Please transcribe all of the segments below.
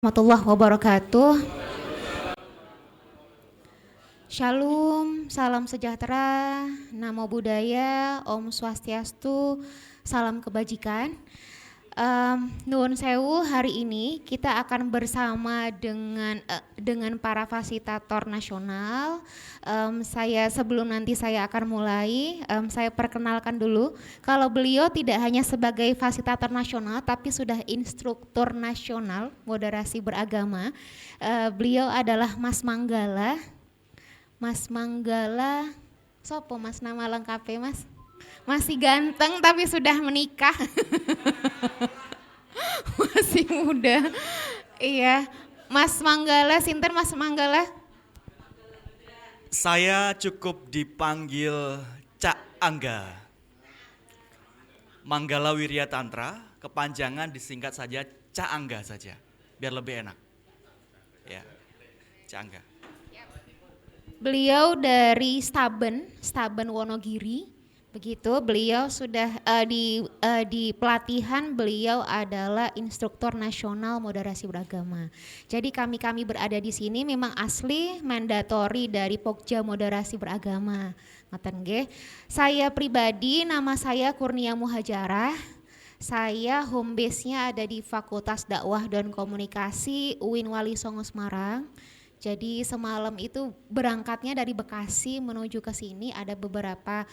Warahmatullahi wabarakatuh. Shalom, salam sejahtera, namo buddhaya, Om Swastiastu, salam kebajikan. Nuwun sewu, hari ini kita akan bersama dengan para fasilitator nasional. Sebelum nanti saya akan mulai, saya perkenalkan dulu. Kalau beliau tidak hanya sebagai fasilitator nasional, tapi sudah instruktur nasional moderasi beragama. Beliau adalah Mas Manggala. Mas Manggala, sopo Mas nama lengkapnya Mas? Masih ganteng tapi sudah menikah. Masih muda. Iya. Mas Manggala, sinten Mas Manggala? Saya cukup dipanggil Cak Angga. Manggala Wirya Tantra, kepanjangan disingkat saja Cak Angga saja, biar lebih enak. Ya, Cak Angga. Beliau dari Staben Wonogiri. Begitu, beliau sudah di pelatihan, beliau adalah instruktur nasional moderasi beragama. Jadi kami berada di sini memang asli mandatori dari Pokja Moderasi Beragama. Ngoten nggih. Saya pribadi nama saya Kurnia Muhajarah. Saya home base-nya ada di Fakultas Dakwah dan Komunikasi UIN Wali Songo Semarang. Jadi semalam itu berangkatnya dari Bekasi menuju ke sini, ada beberapa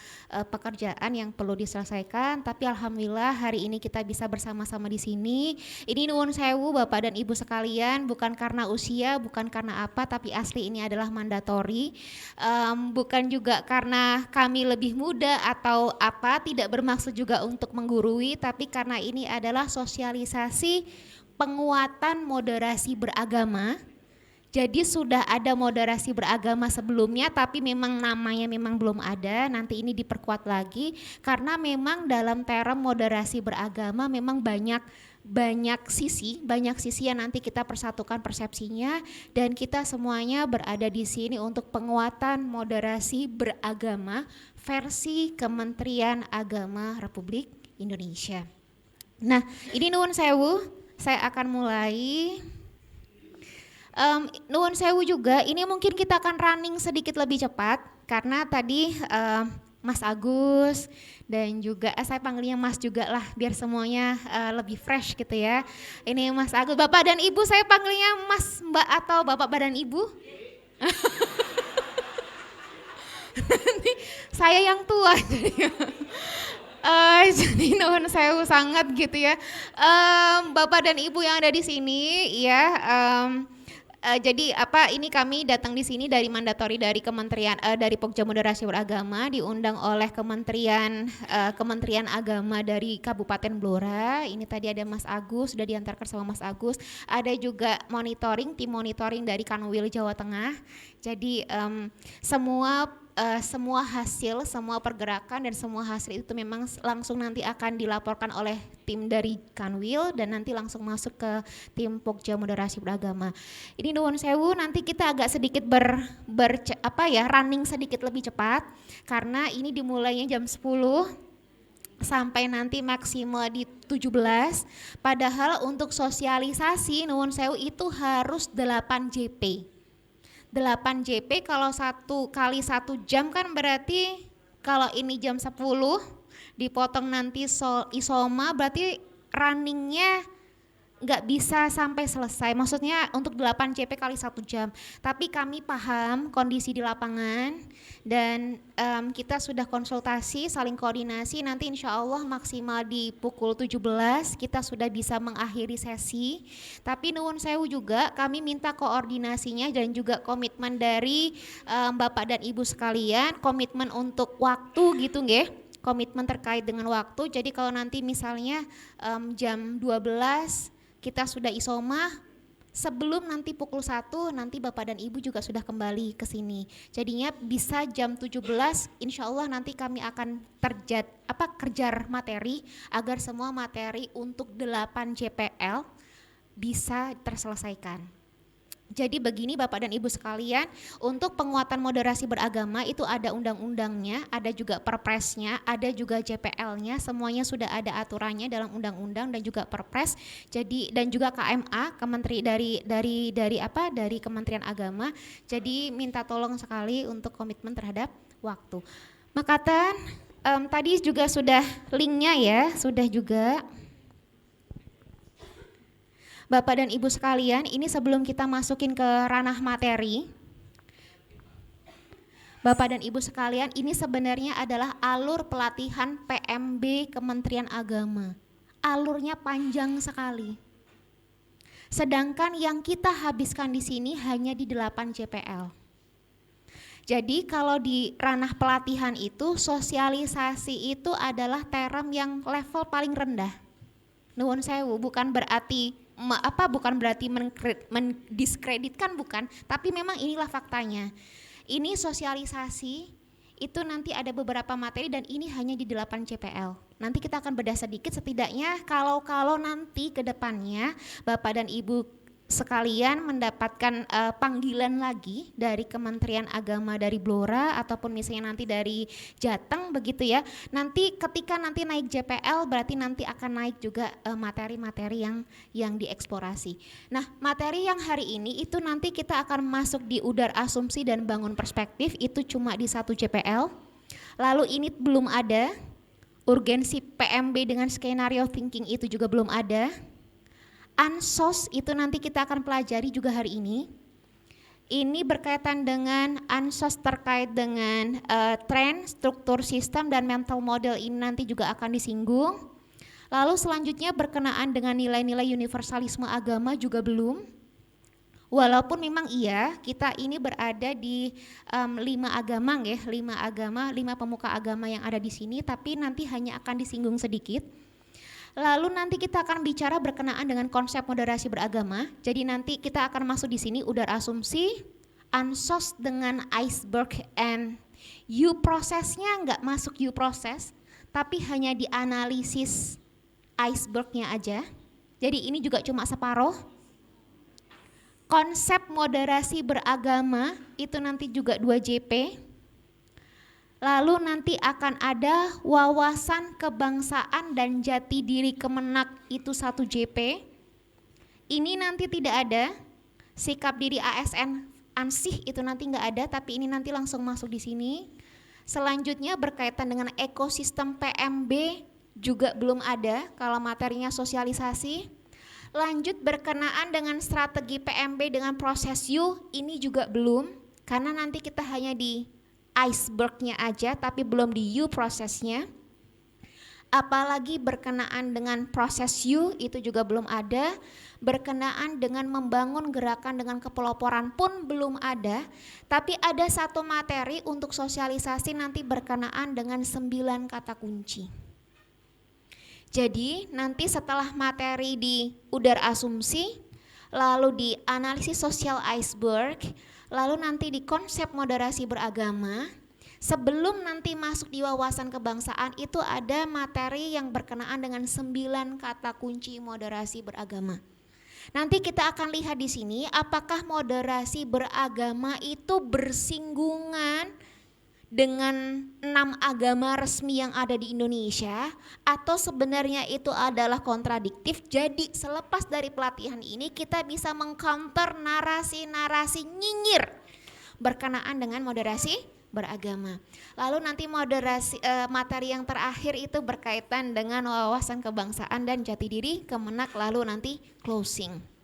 pekerjaan yang perlu diselesaikan, tapi alhamdulillah hari ini kita bisa bersama-sama di sini. Ini nuwun sewu Bapak dan Ibu sekalian, bukan karena usia, bukan karena apa, tapi asli ini adalah mandatori. Bukan juga karena kami lebih muda atau apa, tidak bermaksud juga untuk menggurui, tapi karena ini adalah sosialisasi penguatan moderasi beragama. Jadi sudah ada moderasi beragama sebelumnya, tapi memang namanya memang belum ada. Nanti ini diperkuat lagi karena memang dalam term moderasi beragama memang banyak sisi yang nanti kita persatukan persepsinya, dan kita semuanya berada di sini untuk penguatan moderasi beragama versi Kementerian Agama Republik Indonesia. Nah, ini nuwun sewu, saya akan mulai. Nuwun sewu juga, ini mungkin kita akan running sedikit lebih cepat karena tadi Mas Agus dan juga saya panggilnya Mas juga lah biar semuanya lebih fresh gitu ya. Ini Mas Agus, Bapak dan Ibu saya panggilnya Mas, Mbak atau Bapak dan Ibu? Saya yang tua jadi nuwun sewu sangat gitu ya. Bapak dan Ibu yang ada di sini ya. Jadi ini kami datang di sini dari mandatori dari Kementerian dari Pokja Moderasi Beragama, diundang oleh Kementerian Agama dari Kabupaten Blora. Ini tadi ada Mas Agus, sudah diantarkan sama Mas Agus. Ada juga tim monitoring dari Kanwil Jawa Tengah. Jadi semua hasil, semua pergerakan dan semua hasil itu memang langsung nanti akan dilaporkan oleh tim dari Kanwil dan nanti langsung masuk ke tim Pokja Moderasi Beragama. Ini nuwun sewu, nanti kita agak sedikit running sedikit lebih cepat karena ini dimulainya jam 10 sampai nanti maksimal di 17. Padahal untuk sosialisasi nuwun sewu itu harus 8 JP. 8 JP kalau 1 kali 1 jam kan berarti kalau ini jam 10 dipotong nanti isoma berarti runningnya nggak bisa sampai selesai, maksudnya untuk 8 CP kali 1 jam. Tapi kami paham kondisi di lapangan dan kita sudah konsultasi, saling koordinasi, nanti insya Allah maksimal di pukul 17 kita sudah bisa mengakhiri sesi. Tapi nuwun sewu juga kami minta koordinasinya dan juga komitmen dari Bapak dan Ibu sekalian, komitmen untuk waktu gitu nggih. Komitmen terkait dengan waktu, jadi kalau nanti misalnya jam 12 kita sudah isoma, sebelum nanti pukul 1 nanti Bapak dan Ibu juga sudah kembali ke sini. Jadinya bisa jam 17 insya Allah nanti kami akan kerjar materi agar semua materi untuk 8 JPL bisa terselesaikan. Jadi begini Bapak dan Ibu sekalian, untuk penguatan moderasi beragama itu ada undang-undangnya, ada juga perpresnya, ada juga JPL-nya, semuanya sudah ada aturannya dalam undang-undang dan juga perpres. Jadi dan juga KMA, dari Kementerian Agama. Jadi minta tolong sekali untuk komitmen terhadap waktu. Makatan tadi juga sudah linknya ya, sudah juga. Bapak dan Ibu sekalian, ini sebelum kita masukin ke ranah materi, Bapak dan Ibu sekalian, ini sebenarnya adalah alur pelatihan PMB Kementerian Agama. Alurnya panjang sekali. Sedangkan yang kita habiskan di sini hanya di 8 JPL. Jadi kalau di ranah pelatihan itu, sosialisasi itu adalah term yang level paling rendah. Nuwun sewu, bukan berarti mendiskreditkan, bukan, tapi memang inilah faktanya. Ini sosialisasi itu nanti ada beberapa materi dan ini hanya di 8 CPL. Nanti kita akan bedah sedikit, setidaknya kalau nanti ke depannya Bapak dan Ibu sekalian mendapatkan panggilan lagi dari Kementerian Agama dari Blora ataupun misalnya nanti dari Jateng begitu ya. Nanti ketika nanti naik JPL berarti nanti akan naik juga materi-materi yang dieksplorasi. Nah, materi yang hari ini itu nanti kita akan masuk di udar asumsi dan bangun perspektif, itu cuma di 1 JPL. Lalu ini belum ada. Urgensi PMB dengan skenario thinking itu juga belum ada. Ansos itu nanti kita akan pelajari juga hari ini. Ini berkaitan dengan ansos terkait dengan tren, struktur sistem dan mental model, ini nanti juga akan disinggung. Lalu selanjutnya berkenaan dengan nilai-nilai universalisme agama juga belum. Walaupun memang iya kita ini berada di 5 agama ya, 5 pemuka agama yang ada di sini, tapi nanti hanya akan disinggung sedikit. Lalu nanti kita akan bicara berkenaan dengan konsep moderasi beragama. Jadi nanti kita akan masuk di sini udar asumsi, ansos dengan iceberg and U prosesnya nggak masuk U proses, tapi hanya dianalisis icebergnya aja. Jadi ini juga cuma separuh. Konsep moderasi beragama itu nanti juga 2 JP. Lalu nanti akan ada wawasan kebangsaan dan jati diri Kemenak itu 1 JP. Ini nanti tidak ada. Sikap diri ASN ansih itu nanti nggak ada, tapi ini nanti langsung masuk di sini. Selanjutnya berkaitan dengan ekosistem PMB juga belum ada kalau materinya sosialisasi. Lanjut berkenaan dengan strategi PMB dengan proses U, ini juga belum, karena nanti kita hanya di icebergnya aja tapi belum di U prosesnya. Apalagi berkenaan dengan proses U itu juga belum ada. Berkenaan dengan membangun gerakan dengan kepeloporan pun belum ada. Tapi ada 1 materi untuk sosialisasi nanti berkenaan dengan 9 kata kunci. Jadi nanti setelah materi di udar asumsi, lalu di analisis sosial iceberg, lalu nanti di konsep moderasi beragama, sebelum nanti masuk di wawasan kebangsaan itu ada materi yang berkenaan dengan 9 kata kunci moderasi beragama. Nanti kita akan lihat di sini apakah moderasi beragama itu bersinggungan dengan 6 agama resmi yang ada di Indonesia atau sebenarnya itu adalah kontradiktif. Jadi selepas dari pelatihan ini kita bisa mengcounter narasi-narasi nyinyir berkenaan dengan moderasi beragama. Lalu nanti materi yang terakhir itu berkaitan dengan wawasan kebangsaan dan jati diri Kemenak, lalu nanti closing.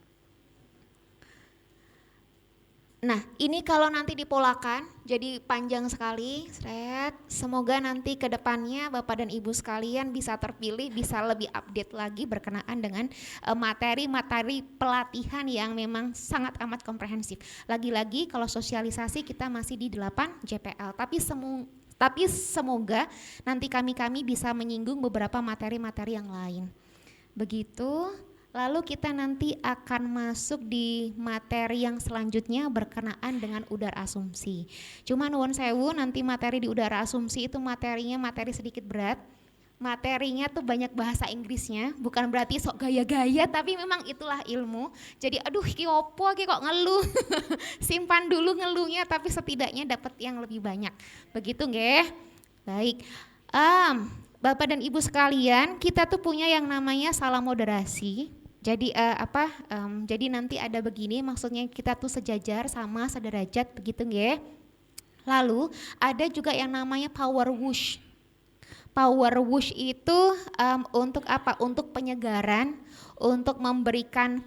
Nah, ini kalau nanti dipolakan, jadi panjang sekali. Semoga nanti ke depannya Bapak dan Ibu sekalian bisa terpilih, bisa lebih update lagi berkenaan dengan materi-materi pelatihan yang memang sangat amat komprehensif. Lagi-lagi kalau sosialisasi kita masih di 8 JPL, tapi semoga nanti kami bisa menyinggung beberapa materi-materi yang lain. Begitu. Lalu kita nanti akan masuk di materi yang selanjutnya berkenaan dengan udar asumsi. Cuma nuwun sewu nanti materi di udar asumsi itu materinya materi sedikit berat. materinya tuh banyak bahasa Inggrisnya, bukan berarti sok gaya-gaya, tapi memang itulah ilmu. Jadi aduh ki opo ki kok ngeluh. Simpan dulu ngeluhnya, tapi setidaknya dapat yang lebih banyak. Begitu nggih? Baik. Bapak dan Ibu sekalian, kita tuh punya yang namanya salam moderasi. Jadi jadi nanti ada begini, maksudnya kita tuh sejajar sama sederajat, begitu nggih? Lalu ada juga yang namanya power whoosh. Power whoosh itu untuk apa? Untuk penyegaran, untuk memberikan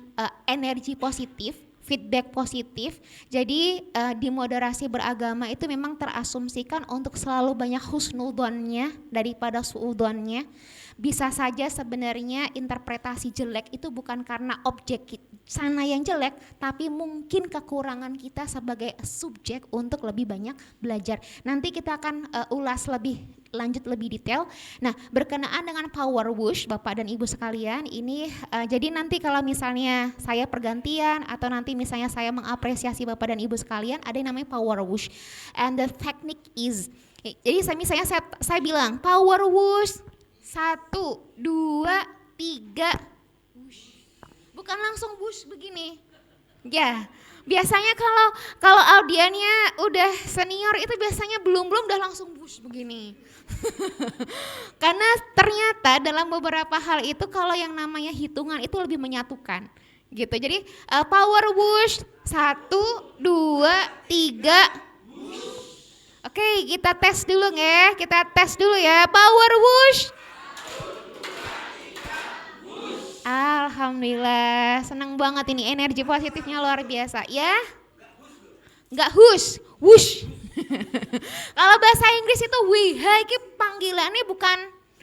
energi positif, feedback positif. Jadi di moderasi beragama itu memang terasumsikan untuk selalu banyak husnudonnya daripada suudonnya. Bisa saja sebenarnya interpretasi jelek itu bukan karena objek sana yang jelek, tapi mungkin kekurangan kita sebagai subjek untuk lebih banyak belajar. Nanti kita akan ulas lebih lanjut lebih detail. Nah, berkenaan dengan power whoosh Bapak dan Ibu sekalian, ini jadi nanti kalau misalnya saya pergantian atau nanti misalnya saya mengapresiasi Bapak dan Ibu sekalian, ada yang namanya power whoosh. And the technique is, jadi saya bilang power whoosh 1, 2, 3, bukan langsung whoosh begini. Ya, biasanya kalau audiennya udah senior itu biasanya belum udah langsung whoosh begini. Karena ternyata dalam beberapa hal itu kalau yang namanya hitungan itu lebih menyatukan. Gitu. Jadi power whoosh 1, 2, 3. Oke, kita tes dulu ya. Kita tes dulu ya. Power whoosh. Alhamdulillah, senang banget ini, energi positifnya luar biasa ya. Enggak hush, whoosh. Kalau bahasa Inggris itu WH itu panggilannya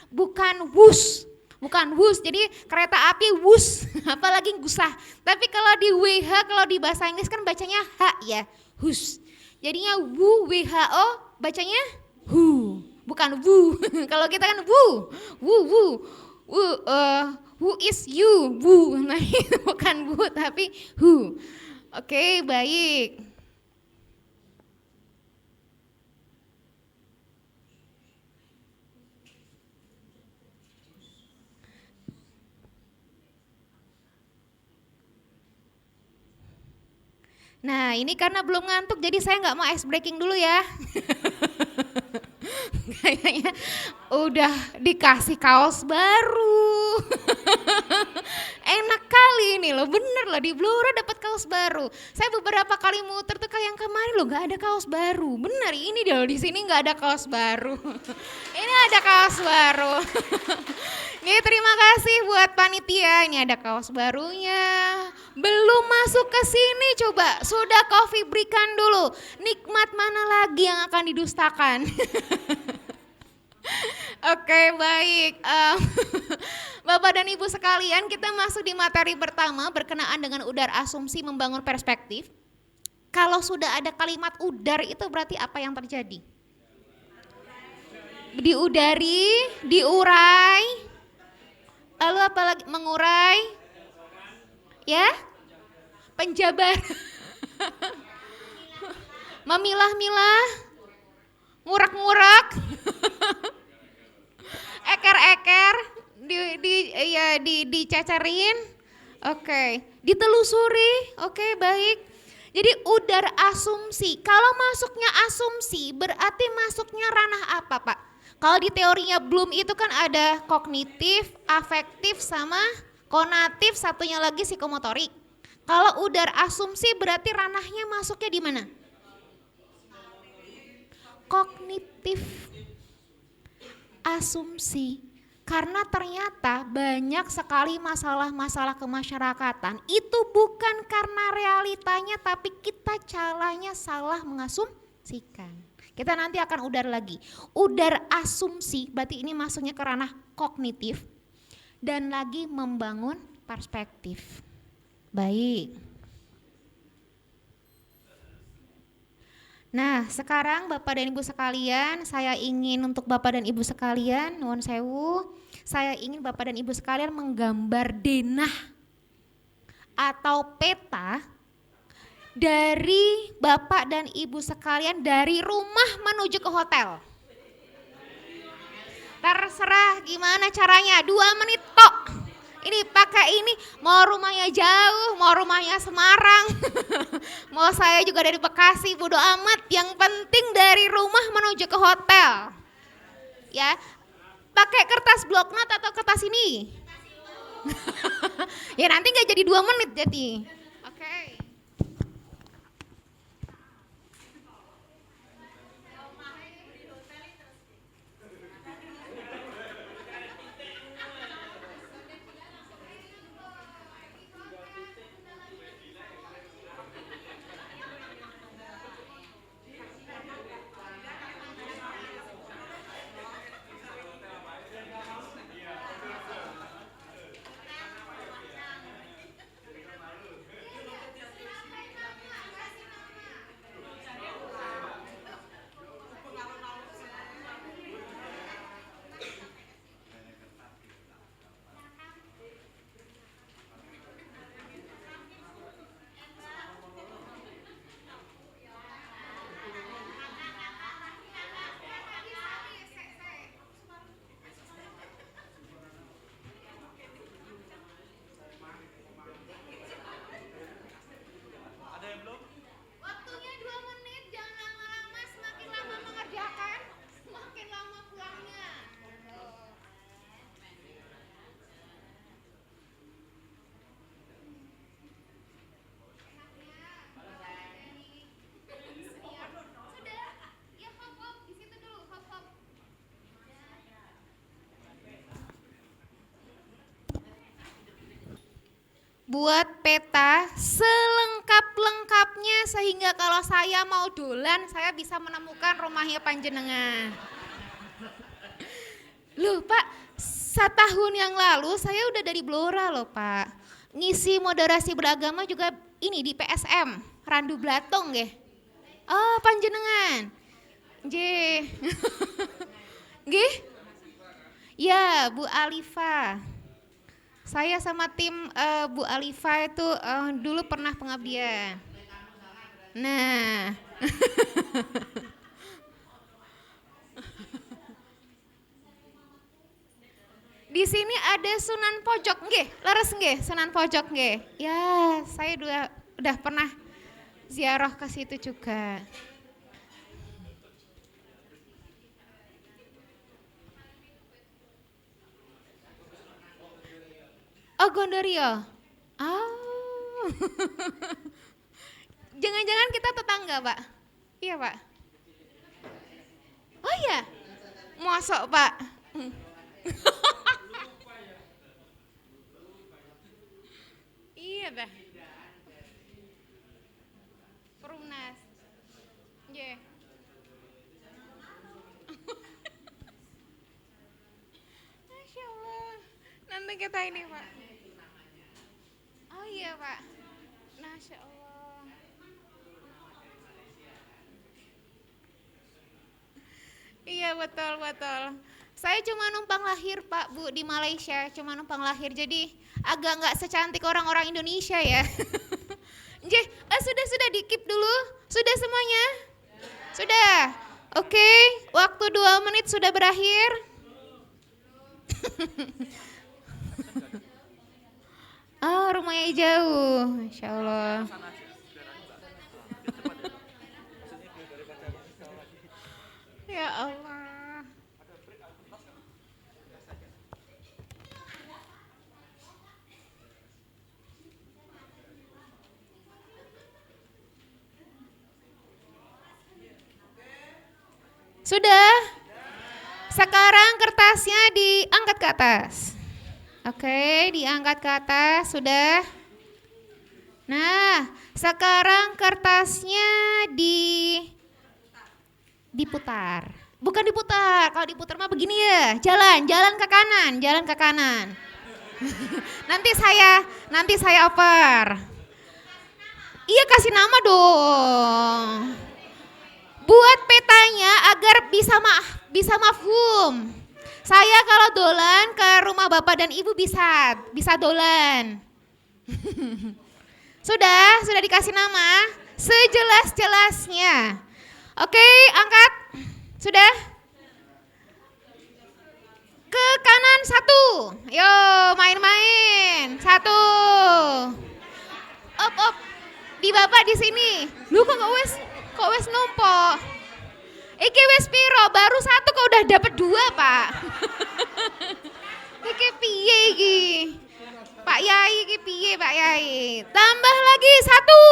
bukan whoosh. Bukan whoosh, jadi kereta api whoosh, apalagi gusah. Tapi kalau di WH, kalau di bahasa Inggris kan bacanya H ya, whoosh. Jadinya WHO bacanya hu, bukan wu. Kalau kita kan wu. Who is you? Who. Nah, bukan who tapi who. Oke, baik. Nah, ini karena belum ngantuk jadi saya nggak mau ice breaking dulu ya. Kayaknya udah dikasih kaos baru. Enak kali ini loh, bener loh, di Blora dapat kaos baru. Saya beberapa kali muter tuh kayak yang kemarin loh nggak ada kaos baru. Bener, ini loh di sini nggak ada kaos baru. Ini ada kaos baru. Nih, terima kasih buat panitia, ini ada kaos barunya. Belum masuk ke sini coba, sudah coffee berikan dulu. Nikmat mana lagi yang akan didustakan? Oke, baik. Bapak dan Ibu sekalian, kita masuk di materi pertama berkenaan dengan udar asumsi membangun perspektif. Kalau sudah ada kalimat udar itu berarti apa yang terjadi? Diudari, diurai, lalu apa lagi? Mengurai, ya? Penjabar, memilah-milah, ngurak-ngurak, eker-eker, dicacarin, oke, ditelusuri, oke, baik. Jadi udar asumsi, kalau masuknya asumsi berarti masuknya ranah apa Pak? Kalau di teorinya Bloom itu kan ada kognitif, afektif sama konatif, satunya lagi psikomotorik. Kalau udar asumsi berarti ranahnya masuknya di mana? Kognitif asumsi. Karena ternyata banyak sekali masalah-masalah kemasyarakatan itu bukan karena realitanya tapi kita caranya salah mengasumsikan. Kita nanti akan udar lagi. Udar asumsi berarti ini masuknya ke ranah kognitif dan lagi membangun perspektif. Baik. Nah, sekarang Bapak dan Ibu sekalian, saya ingin untuk Bapak dan Ibu sekalian, nuwun sewu, saya ingin Bapak dan Ibu sekalian menggambar denah atau peta dari Bapak dan Ibu sekalian dari rumah menuju ke hotel. Terserah gimana caranya, 2 menit tok. Ini pakai ini, mau rumahnya jauh, mau rumahnya Semarang, mau saya juga dari Bekasi, bodo amat. Yang penting dari rumah menuju ke hotel. Ya, pakai kertas block note atau kertas ini? Ya nanti nggak jadi 2 menit jadi. Oke. Waktunya 2 menit, jangan lama-lama, semakin lama mengerjakan, semakin lama pulangnya. Sudah, ya hop di situ dulu, hop. Buat peta selengkap-lengkapnya sehingga kalau saya mau dolan saya bisa menemukan rumahnya panjenengan. Loh Pak, 1 tahun yang lalu saya udah dari Blora loh Pak. Ngisi moderasi beragama juga ini di PSM, Randu Blatung nggih. Oh, panjenengan. Nggih. Nggih? Ya, Bu Alifa. Saya sama tim Bu Alifa itu dulu pernah pengabdian. Nah. Di sini ada Sunan Pojok nggih, leres nggih Sunan Pojok nggih. Ya, saya udah pernah ziarah ke situ juga. Oh, Gondorio. Oh. Jangan-jangan kita tetangga, Pak? Iya, Pak. Oh iya. Mosok, Pak. Iya dah. Perumnas. Nggih. Masya Allah. Nanti kita ini, Pak. Oh iya, Pak. Masya Allah. Iya, betul. Saya cuma numpang lahir, Pak, Bu, di Malaysia. Cuma numpang lahir, jadi agak nggak secantik orang-orang Indonesia ya. Nggih, sudah di-keep dulu. Sudah semuanya? Sudah. Oke, waktu 2 menit sudah berakhir. Oh, rumahnya jauh. Masya Allah. Ya Allah. Sudah? Sekarang kertasnya diangkat ke atas. Oke, diangkat ke atas, sudah. Nah, sekarang kertasnya diputar. Bukan diputar, kalau diputar mah begini ya. Jalan ke kanan. nanti saya oper. Iya, kasih nama dong. Buat petanya agar bisa mafhum. Saya kalau dolan ke rumah bapak dan ibu bisa dolan. Sudah dikasih nama sejelas-jelasnya. Oke, angkat. Sudah? Ke kanan satu. Yo, main-main. Satu. Op. Di bapak di sini. Lu kok wes numpuk. Iki wes piro? Baru satu kok udah dapat dua, Pak. Iki piye iki? Pak Yai iki piye, Pak Yai? Tambah lagi satu.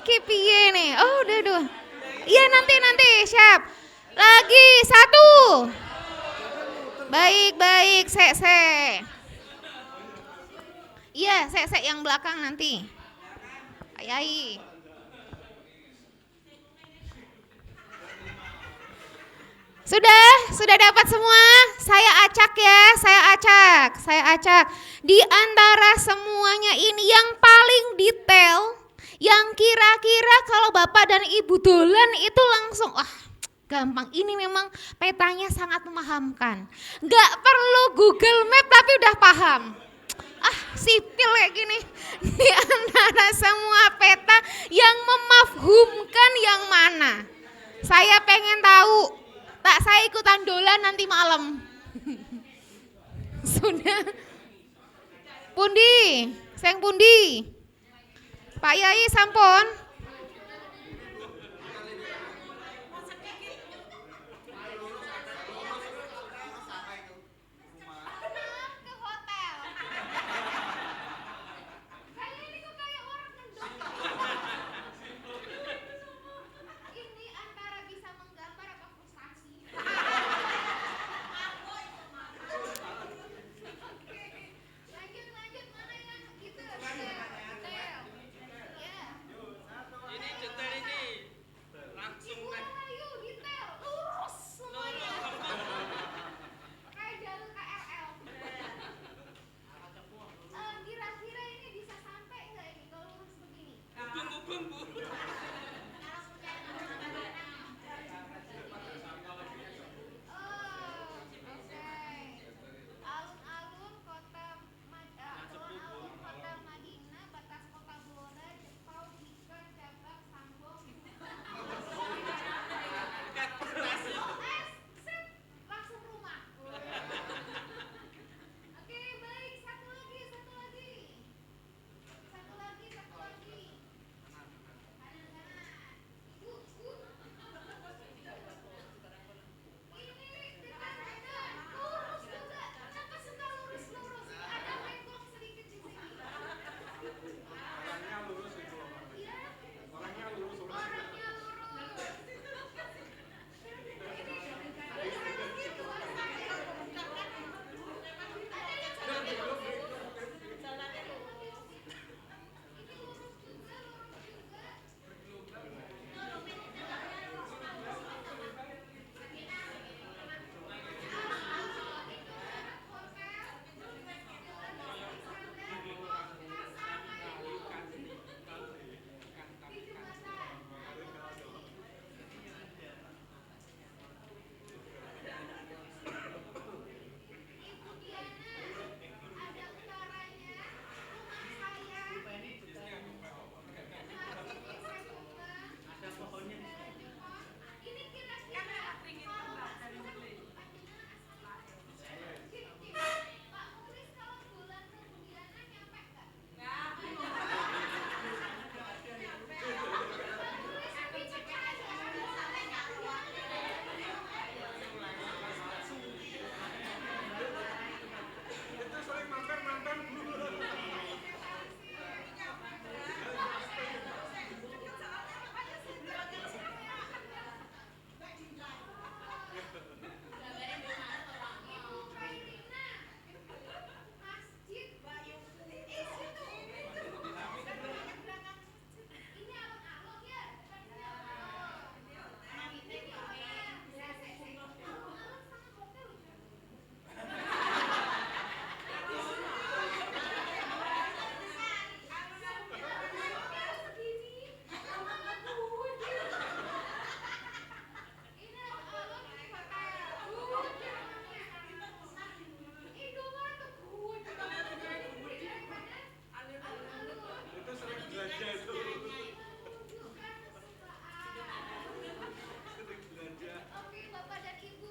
Iki piye nih? Oh, udah dua. Iya nanti siap. Lagi satu. Baik, sek. Iya, sek yang belakang nanti. Pak Yai. Sudah dapat semua? Saya acak ya, saya acak. Di antara semuanya ini yang paling detail, yang kira-kira kalau Bapak dan Ibu dolan itu langsung, gampang. Ini memang petanya sangat memahamkan. Gak perlu Google Map tapi udah paham. Sipil kayak gini. Di antara semua peta yang memafhumkan yang mana? Saya pengen tahu. Tak, saya ikutan dolan nanti malam. Sudah. Pundi? Seng pundi? Pak Yai sampun. Oke, Bapak dan Ibu.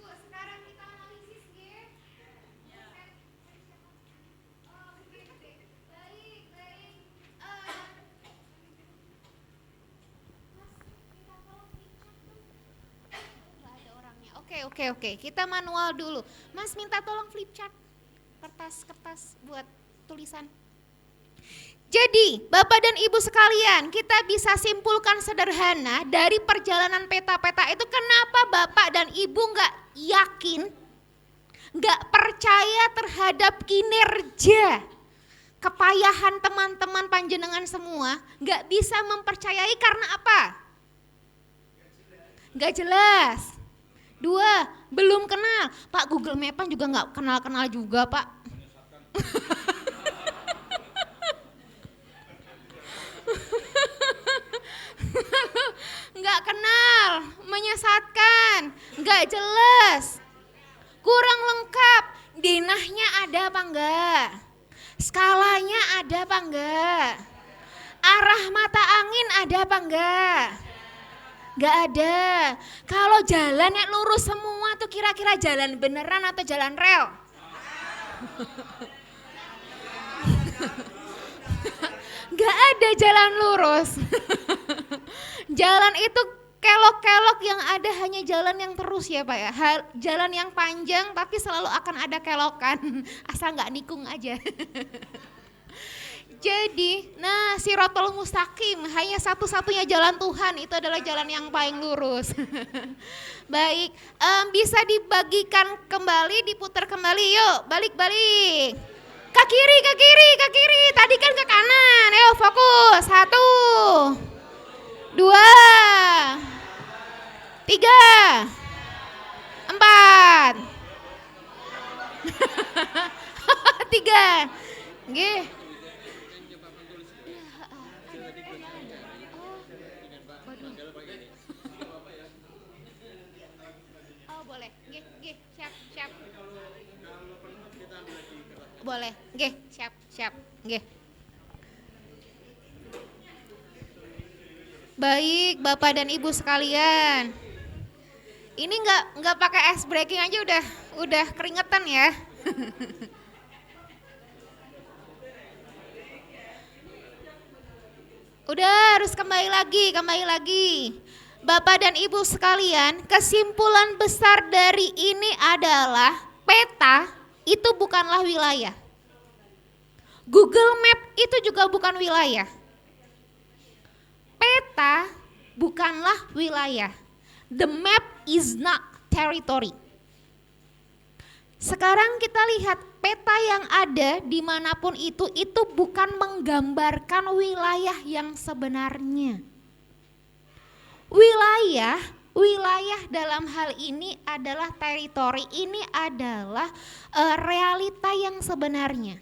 Oke. Kita manual dulu. Mas minta tolong flip chart. Kertas buat tulisan. Jadi, Bapak dan Ibu sekalian, kita bisa simpulkan sederhana dari perjalanan peta-peta itu kenapa Bapak dan Ibu nggak yakin, nggak percaya terhadap kinerja kepayahan teman-teman panjenengan semua, nggak bisa mempercayai karena apa? Nggak jelas. 2, belum kenal. Pak, Google Maps juga nggak kenal-kenal juga, Pak. Nggak kenal, menyesatkan, nggak jelas, kurang lengkap. Denahnya ada apa enggak? Skalanya ada apa enggak? Arah mata angin ada apa enggak? Enggak ada. Kalau jalannya lurus semua tuh kira-kira jalan beneran atau jalan rel? Enggak ada jalan lurus. Jalan itu kelok-kelok, yang ada hanya jalan yang terus ya Pak ya. Jalan yang panjang tapi selalu akan ada kelokan. Asal enggak nikung aja. Jadi, Siratal Mustaqim, hanya satu-satunya jalan Tuhan, itu adalah jalan yang paling lurus. Baik, bisa dibagikan kembali, diputar kembali, yuk balik-balik. Ke kiri, tadi kan ke kanan, ayo fokus, 1, 2, 3, 4, 3, nggih. Oh boleh, nggih, siap. Boleh, nggih, siap, nggih. Baik, Bapak dan Ibu sekalian. Ini nggak pakai ice breaking aja udah keringetan ya. Udah harus kembali lagi. Bapak dan Ibu sekalian, kesimpulan besar dari ini adalah peta itu bukanlah wilayah. Google Map itu juga bukan wilayah. Peta bukanlah wilayah. The map is not territory. Sekarang kita lihat peta yang ada dimanapun itu bukan menggambarkan wilayah yang sebenarnya. Wilayah dalam hal ini adalah teritori, ini adalah realita yang sebenarnya.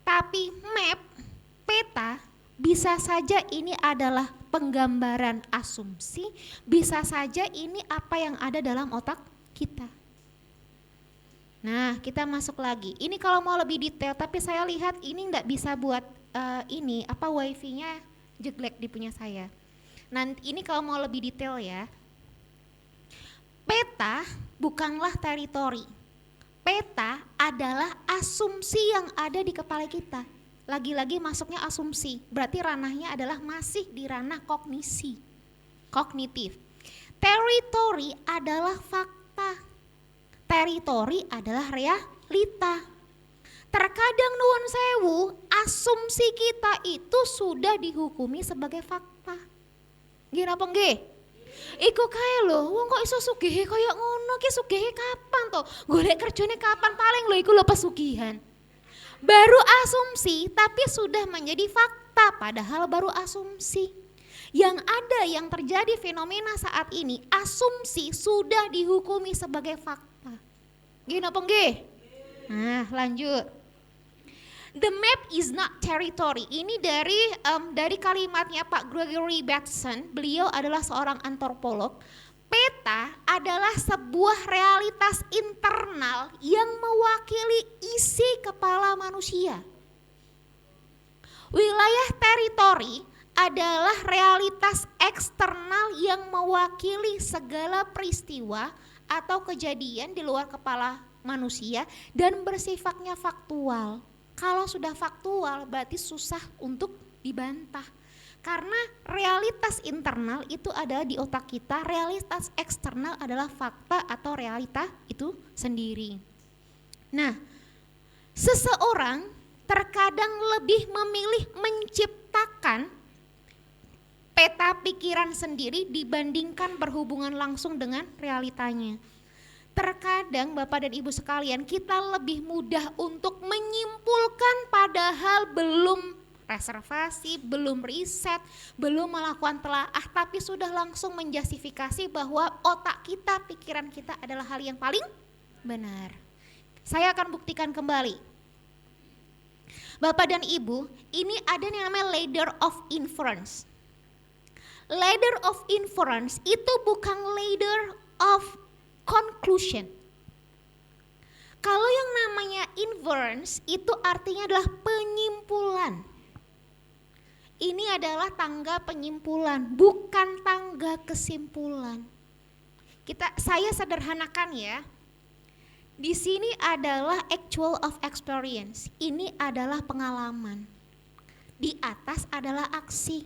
Tapi map, peta, bisa saja ini adalah penggambaran asumsi, bisa saja ini apa yang ada dalam otak kita. Nah, kita masuk lagi. Ini kalau mau lebih detail, tapi saya lihat ini nggak bisa buat wifi-nya jelek di punya saya. Nanti ini kalau mau lebih detail ya. Peta bukanlah teritori. Peta adalah asumsi yang ada di kepala kita. Lagi-lagi masuknya asumsi, berarti ranahnya adalah masih di ranah kognisi, kognitif. Teritori adalah fakta. Teritori adalah realita. Terkadang nuwun sewu, asumsi kita itu sudah dihukumi sebagai fakta. Nggih napa nggih? Iku kae lho, wong kok iso sugih kaya ngono ki, sugih kapan to? Golek kerjane kapan, paling lho iku lho pesugihan. Baru asumsi tapi sudah menjadi fakta, padahal baru asumsi. Yang ada, yang terjadi fenomena saat ini, asumsi sudah dihukumi sebagai fakta. Nggih napa nggih? Nah, lanjut. The map is not territory. Ini dari kalimatnya Pak Gregory Bateson. Beliau adalah seorang antropolog. Peta adalah sebuah realitas internal yang mewakili isi kepala manusia. Wilayah teritori adalah realitas eksternal yang mewakili segala peristiwa atau kejadian di luar kepala manusia dan bersifatnya faktual. Kalau sudah faktual berarti susah untuk dibantah. Karena realitas internal itu ada di otak kita, realitas eksternal adalah fakta atau realita itu sendiri. Nah, seseorang terkadang lebih memilih menciptakan peta pikiran sendiri dibandingkan berhubungan langsung dengan realitanya. Terkadang Bapak dan Ibu sekalian, kita lebih mudah untuk menyimpulkan padahal belum reservasi, belum riset, belum melakukan telaah, tapi sudah langsung menjustifikasi bahwa otak kita, pikiran kita adalah hal yang paling benar. Saya akan buktikan kembali. Bapak dan Ibu, ini ada yang namanya ladder of inference. Ladder of inference itu bukan ladder of conclusion. Kalau yang namanya inference itu artinya adalah penyimpulan. Ini adalah tangga penyimpulan, bukan tangga kesimpulan. Saya sederhanakan ya. Di sini adalah actual of experience. Ini adalah pengalaman. Di atas adalah aksi.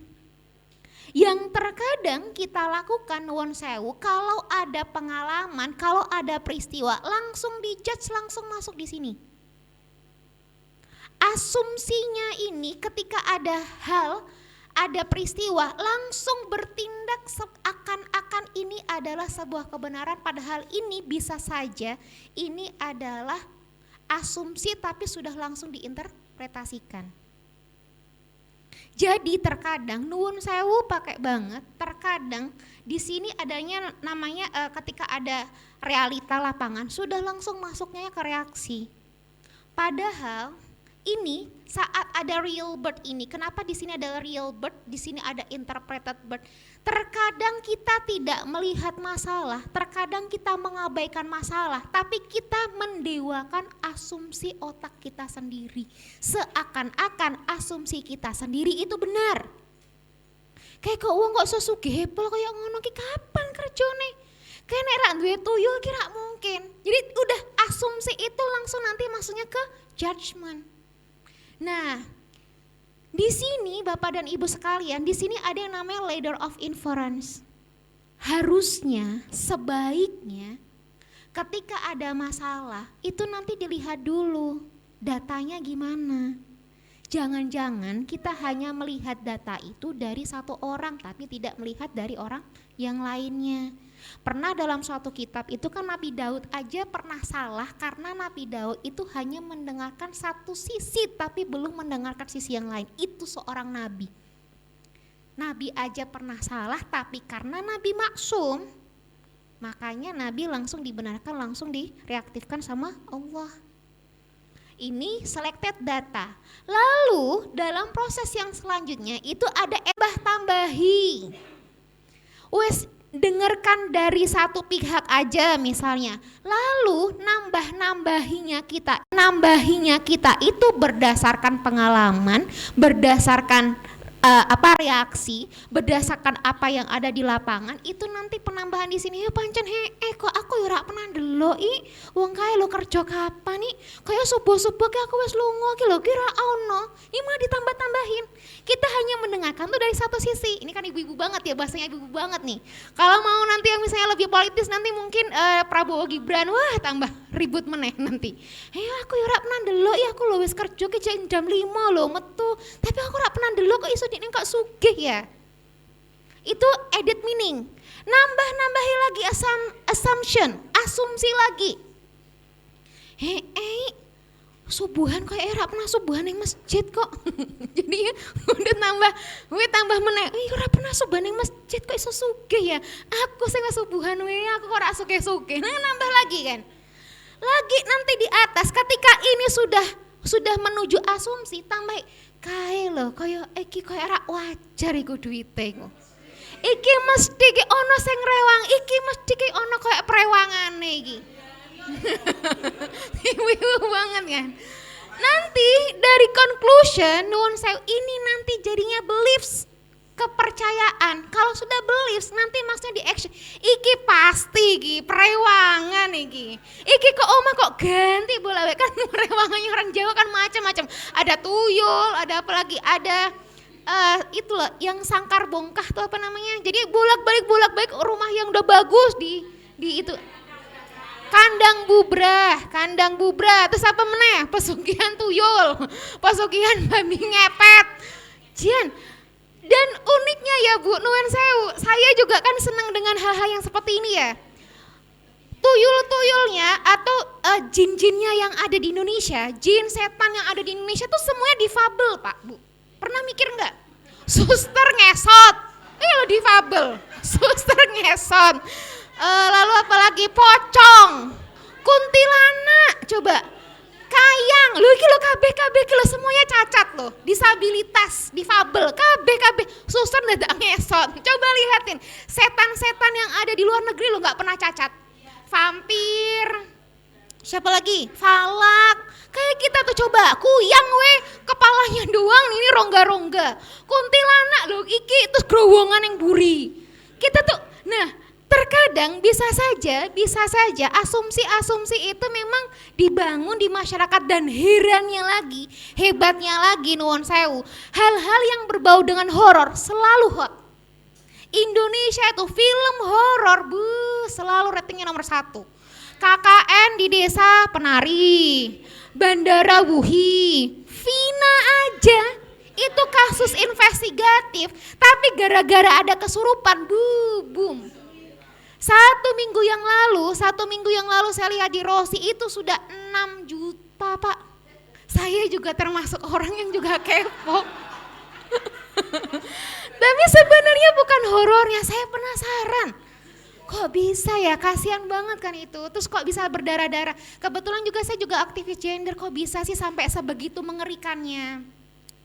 Yang terkadang kita lakukan nuwun sewu, kalau ada pengalaman, kalau ada peristiwa, langsung dijudge, langsung masuk di sini. Asumsinya ini ketika ada hal, ada peristiwa, langsung bertindak seakan-akan ini adalah sebuah kebenaran, padahal ini bisa saja ini adalah asumsi tapi sudah langsung diinterpretasikan. Jadi terkadang nuwun sewu pakai banget, terkadang di sini adanya namanya ketika ada realita lapangan sudah langsung masuknya ke reaksi. Padahal ini saat ada real bird ini, kenapa di sini ada real bird, di sini ada interpreted bird? Terkadang kita tidak melihat masalah, terkadang kita mengabaikan masalah, tapi kita mendewakan asumsi otak kita sendiri. Seakan-akan asumsi kita sendiri itu benar. Kayak kok wong kok sesugih pol kayak ngono ki kapan kerjane? Kayak nek ra duwe tuyul ki ra mungkin. Jadi udah asumsi itu langsung nanti masuknya ke judgment. Nah, di sini Bapak dan Ibu sekalian, di sini ada yang namanya ladder of inference. Harusnya, sebaiknya ketika ada masalah, itu nanti dilihat dulu datanya gimana. Jangan-jangan kita hanya melihat data itu dari satu orang, tapi tidak melihat dari orang yang lainnya. Pernah dalam suatu kitab itu kan Nabi Daud aja pernah salah karena Nabi Daud itu hanya mendengarkan satu sisi tapi belum mendengarkan sisi yang lain. Itu seorang nabi. Nabi aja pernah salah tapi karena Nabi maksum, makanya Nabi langsung dibenarkan, langsung direaktifkan sama Allah. Ini selected data. Lalu dalam proses yang selanjutnya itu ada tambahi. Dengarkan dari satu pihak aja misalnya, lalu nambahinya kita itu berdasarkan pengalaman, berdasarkan reaksi, berdasarkan apa yang ada di lapangan, itu nanti penambahan di sini ya pancen kok aku ora pernah ndelok wong kae lo kerja kapan kaya subuh-subuh ki aku wis lunga ki lho kira ono mah ditambah-tambahin. Kita hanya mendengarkan tuh dari satu sisi. Ini kan ibu-ibu banget ya, bahasanya ibu-ibu banget nih. Kalau mau nanti yang misalnya lebih politis nanti mungkin Prabowo Gibran, wah tambah ribut meneh nanti. Aku ora pernah ndelok aku lho wis kerja ki jam 5 lho metu, tapi aku ora pernah ndelok kok iso dene kok sugih ya. Itu added meaning. Nambahi lagi assumption, asumsi lagi. Subuhan kok era pernah subuhan yang masjid kok. Jadi udah tambah meneh. Ora pernah subuhan yang masjid kok iso sugih ya. Aku sing subuhan aku kok ora sugih-sugih. Nah, nambah lagi kan. Lagi nanti di atas ketika ini sudah menuju asumsi tambah kae lho kaya iki kaya ora wajar iku duwite kok. Iki mesti ki ono sing rewang, iki mesti ki ono kaya prewangane iki. Ibu-ibu banget kan. Nanti dari conclusion nuwun sewu ini nanti jadinya beliefs, kepercayaan. Kalau sudah beliefs nanti maksudnya di action. Iki pasti iki prewangan iki. Iki kok omah kok ganti bolak-balik kan prewangannya orang Jawa kan macam-macam. Ada tuyul, ada apa lagi? Ada itu loh yang sangkar bongkah tuh apa namanya, jadi bolak-balik rumah yang udah bagus di itu kandang bubrah, terus apa meneh, pesugihan tuyul, pesugihan babi ngepet, Jian. Dan uniknya ya Bu, nuwun sewu, saya juga kan senang dengan hal-hal yang seperti ini ya. Tuyul-tuyulnya atau jin-jinnya yang ada di Indonesia, jin setan yang ada di Indonesia tuh semuanya difabel Pak Bu. Pernah mikir nggak? Suster ngesot, lo difabel, suster ngesot. Lalu apalagi pocong, kuntilanak, coba kayang, lo KB semuanya cacat loh, disabilitas, difabel, KB suster nggak ngesot. Coba lihatin setan-setan yang ada di luar negeri lo nggak pernah cacat. Vampir, siapa lagi? Falak, kayak kita tuh coba kuyang kepalanya doang, ini rongga-rongga. Kuntilanak loh, iki itu gerowongan yang buri. Kita tuh, nah terkadang bisa saja asumsi-asumsi itu memang dibangun di masyarakat, dan hebatnya lagi nuwun sewu, hal-hal yang berbau dengan horor selalu hot. Indonesia itu film horor selalu ratingnya nomor 1. KKN di desa penari, Bandara Wuhi, Vina aja itu kasus investigatif, tapi gara-gara ada kesurupan, boom. Satu minggu yang lalu saya lihat di Rosi itu sudah 6 juta Pak. Saya juga termasuk orang yang juga kepo. Tapi sebenarnya bukan horornya, saya penasaran. Kok bisa ya, kasihan banget kan itu. Terus kok bisa berdarah-darah. Kebetulan juga saya juga aktivis gender, kok bisa sih sampai sebegitu mengerikannya.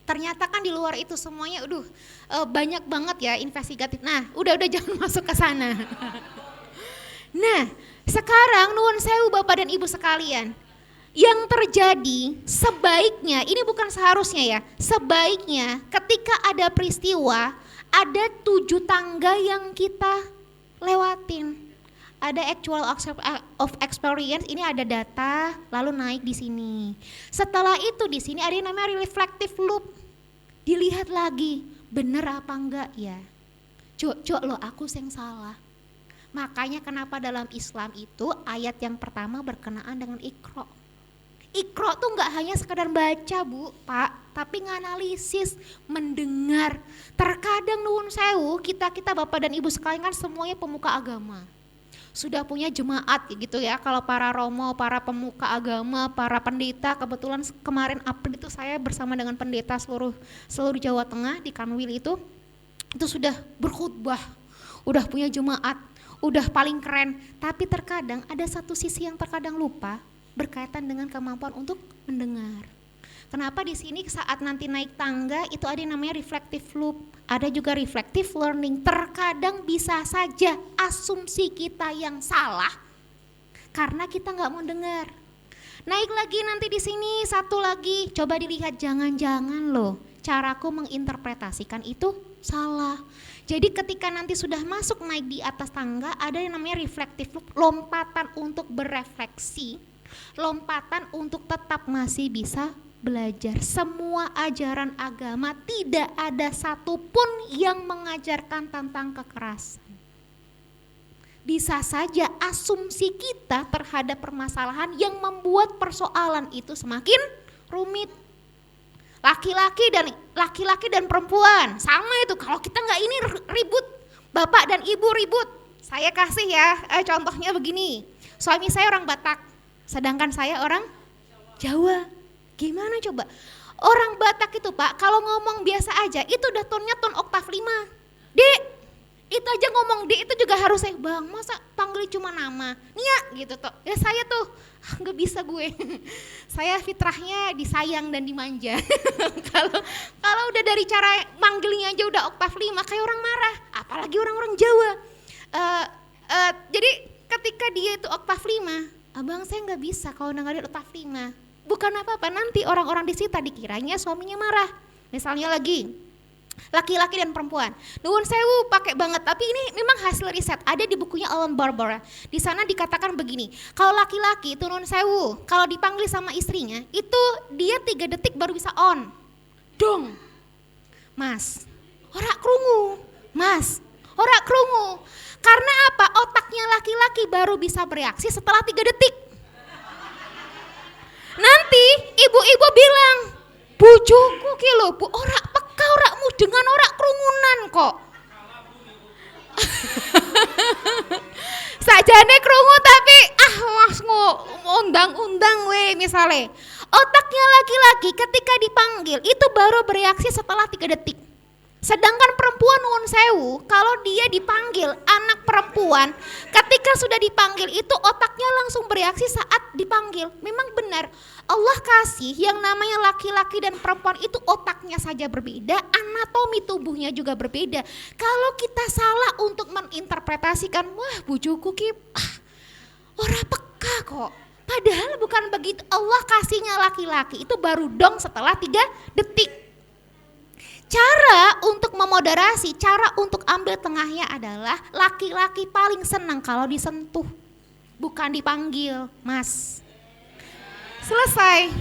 Ternyata kan di luar itu semuanya banyak banget ya investigatif. Nah, udah jangan masuk ke sana. Nah, sekarang nuwun sewu Bapak dan Ibu sekalian. Yang terjadi sebaiknya, ini bukan seharusnya ya, sebaiknya ketika ada peristiwa, ada 7 tangga yang kita lewatin. Ada actual of experience, ini ada data, lalu naik di sini. Setelah itu di sini ada yang namanya reflective loop. Dilihat lagi, bener apa enggak ya? Cok lo aku yang salah. Makanya kenapa dalam Islam itu ayat yang pertama berkenaan dengan Iqra. Iqra tuh nggak hanya sekedar baca Bu, Pak, tapi nganalisis, mendengar. Terkadang nuwun sewu, kita Bapak dan Ibu sekalian kan semuanya pemuka agama. Sudah punya jemaat gitu ya, kalau para romo, para pemuka agama, para pendeta, kebetulan kemarin April itu saya bersama dengan pendeta seluruh Jawa Tengah di Kanwil itu sudah berkhutbah, udah punya jemaat, udah paling keren. Tapi terkadang ada satu sisi yang terkadang lupa, berkaitan dengan kemampuan untuk mendengar. Kenapa di sini saat nanti naik tangga itu ada yang namanya reflective loop, ada juga reflective learning. Terkadang bisa saja asumsi kita yang salah karena kita nggak mau dengar. Naik lagi nanti di sini satu lagi, coba dilihat, jangan-jangan loh caraku menginterpretasikan itu salah. Jadi ketika nanti sudah masuk naik di atas tangga, ada yang namanya reflective loop, lompatan untuk berefleksi, lompatan untuk tetap masih bisa belajar. Semua ajaran agama tidak ada satupun yang mengajarkan tentang kekerasan. Bisa saja asumsi kita terhadap permasalahan yang membuat persoalan itu semakin rumit. Laki-laki dan perempuan sama itu, kalau kita nggak ini ribut, bapak dan ibu ribut. Saya kasih ya contohnya begini, suami saya orang Batak, sedangkan saya orang Jawa. Gimana coba? Orang Batak itu Pak, kalau ngomong biasa aja itu udah tonnya ton oktav 5. Dek, itu aja ngomong dek itu juga harus Bang, masa panggil cuma nama? Nia gitu tuh. Ya saya tuh nggak bisa gue. Saya fitrahnya disayang dan dimanja. Kalau udah dari cara manggilnya aja udah oktav 5 kayak orang marah, apalagi orang-orang Jawa. Jadi ketika dia itu oktav 5, abang saya nggak bisa kalau dengerin oktav 5. Bukan apa-apa, nanti orang-orang di situ dikiranya suaminya marah. Misalnya lagi, laki-laki dan perempuan. Nuwun sewu pakai banget, tapi ini memang hasil riset, ada di bukunya Alan Barbara. Di sana dikatakan begini, kalau laki-laki itu nuwun sewu, kalau dipanggil sama istrinya, itu dia 3 detik baru bisa on. Dong. Mas, ora krungu. Mas, ora krungu. Karena apa? Otaknya laki-laki baru bisa bereaksi setelah 3 detik. Nanti ibu-ibu bilang, bojoku ki lho Bu, ora peka ora dengan ora krungunan kok. Sajane krungu tapi mas undang-undang we misale. Otaknya laki-laki ketika dipanggil itu baru bereaksi setelah 3 detik. Sedangkan perempuan nuwun sewu, kalau dia dipanggil anak perempuan, ketika sudah dipanggil itu otaknya langsung bereaksi saat dipanggil. Memang benar, Allah kasih yang namanya laki-laki dan perempuan itu otaknya saja berbeda, anatomi tubuhnya juga berbeda. Kalau kita salah untuk meninterpretasikan, wah bojoku ki ora peka kok. Padahal bukan begitu, Allah kasihnya laki-laki itu baru dong setelah 3 detik. Cara untuk memoderasi, cara untuk ambil tengahnya adalah laki-laki paling senang kalau disentuh, bukan dipanggil, Mas. Selesai.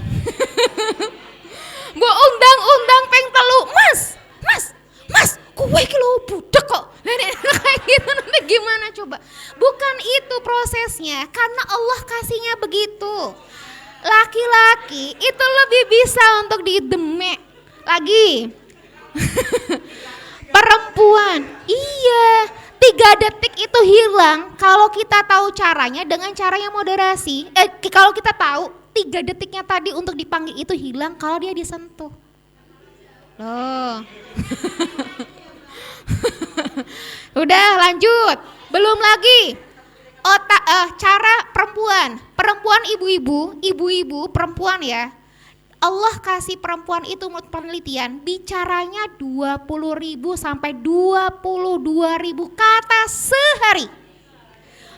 Mbok undang-undang peng telu, Mas, kowe iki lho budek kok. Kayak gitu nanti gimana coba? Bukan itu prosesnya, karena Allah kasihnya begitu. Laki-laki itu lebih bisa untuk didemek lagi. Perempuan, iya 3 detik itu hilang kalau kita tahu caranya dengan cara yang moderasi. Kalau kita tahu 3 detiknya tadi untuk dipanggil itu hilang kalau dia disentuh. Loh. Udah lanjut, belum lagi cara perempuan ibu-ibu perempuan ya. Allah kasih perempuan itu menurut penelitian bicaranya 20.000 sampai 22.000 kata sehari.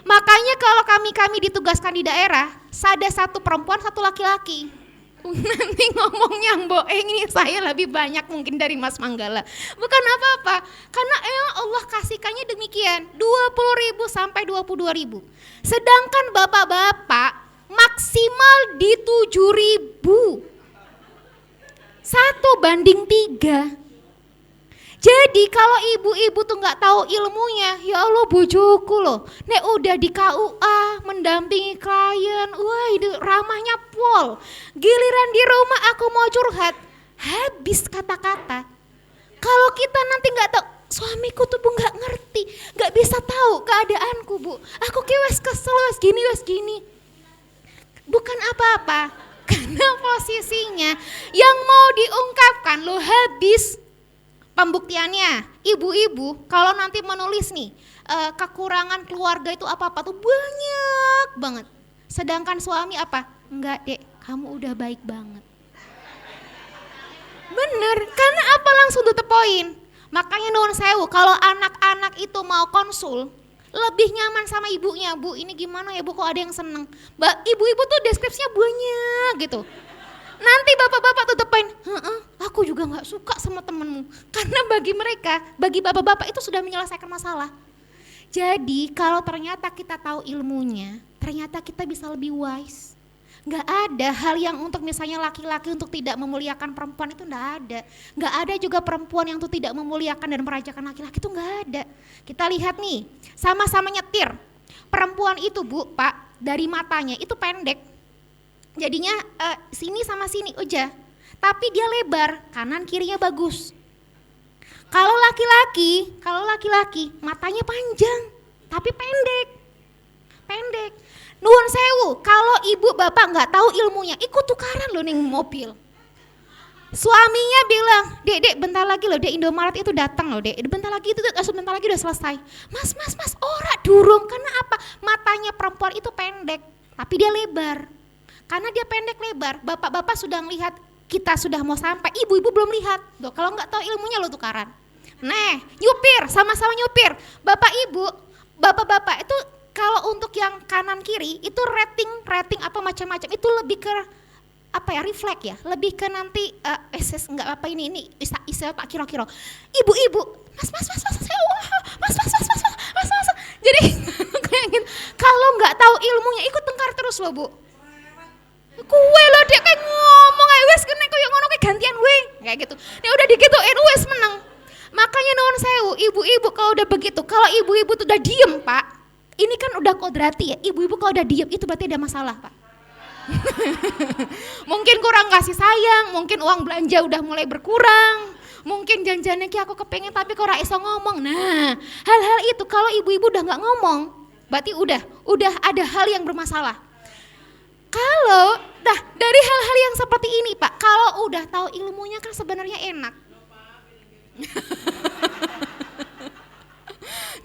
Makanya kalau kami ditugaskan di daerah, ada 1 perempuan 1 laki-laki. Nanti ngomongnya Mbok ini saya lebih banyak mungkin dari Mas Manggala. Bukan apa-apa, karena Allah kasihkannya demikian, 20.000 sampai 22.000. Sedangkan bapak-bapak maksimal di 7.000. 1:3. Jadi kalau ibu-ibu tuh nggak tahu ilmunya, ya Allah bojoku loh, nek udah di KUA mendampingi klien, wah itu ramahnya pol. Giliran di rumah aku mau curhat, habis kata-kata. Kalau kita nanti nggak tahu, suamiku tuh Bu nggak ngerti, nggak bisa tahu keadaanku Bu. Aku wes kesel wes gini. Bukan apa-apa, karena posisinya yang mau diungkapkan lo habis. Pembuktiannya, ibu-ibu kalau nanti menulis nih kekurangan keluarga itu apa-apa tuh banyak banget. Sedangkan suami apa? Enggak dek, kamu udah baik banget. Bener, karena apa langsung tutup poin. Makanya nuwun sewu, kalau anak-anak itu mau konsul, lebih nyaman sama ibunya. Bu ini gimana ya Bu, kok ada yang seneng. Ibu-ibu tuh deskripsinya banyak gitu. Nanti bapak-bapak tutup poin, aku juga gak suka sama temenmu. Karena bagi mereka, bagi bapak-bapak itu sudah menyelesaikan masalah. Jadi kalau ternyata kita tahu ilmunya, ternyata kita bisa lebih wise. Gak ada hal yang untuk misalnya laki-laki untuk tidak memuliakan perempuan itu gak ada. Gak ada juga perempuan yang tuh tidak memuliakan dan merajakan laki-laki itu gak ada. Kita lihat nih, sama-sama nyetir. Perempuan itu Bu, Pak, dari matanya itu pendek. Jadinya sini sama sini aja, tapi dia lebar, kanan kirinya bagus. Kalau laki-laki matanya panjang, tapi pendek. Nuwun sewu, kalau ibu bapak nggak tahu ilmunya, ikut tukaran loh nih mobil. Suaminya bilang, dek bentar lagi loh, dek Indomaret itu datang loh, dek bentar lagi udah selesai. Mas, ora durung, karena apa? Matanya perempuan itu pendek, tapi dia lebar. Karena dia pendek lebar, bapak-bapak sudah melihat kita sudah mau sampai, ibu-ibu belum lihat. Loh, kalau nggak tahu ilmunya lo tukaran. Nyupir, sama-sama nyupir. Bapak-bapak itu kalau untuk yang kanan kiri itu rating apa macam-macam itu lebih ke apa ya, refleks ya, lebih ke nanti enggak apa ini istilah Pak kira-kira. Ibu-ibu, mas. Jadi kayak gitu. Kalau nggak tahu ilmunya ikut tengkar terus loh Bu. Kue lo dek kayak ngomong ae wis kene koyo ngono kayak gantian we. Kayak gitu. Nek udah digituin wis menang. Makanya nuwun sewu, ibu-ibu kalau udah begitu, kalau ibu-ibu tuh udah diem Pak, ini kan udah kodrati ya, ibu-ibu kalau udah diem itu berarti ada masalah Pak. Mungkin kurang kasih sayang, mungkin uang belanja udah mulai berkurang, mungkin janjiannya ki aku kepengen tapi kok ora iso ngomong. Nah, hal-hal itu kalau ibu-ibu udah nggak ngomong, berarti udah ada hal yang bermasalah. Kalau dari hal-hal yang seperti ini Pak, kalau udah tahu ilmunya kan sebenarnya enak.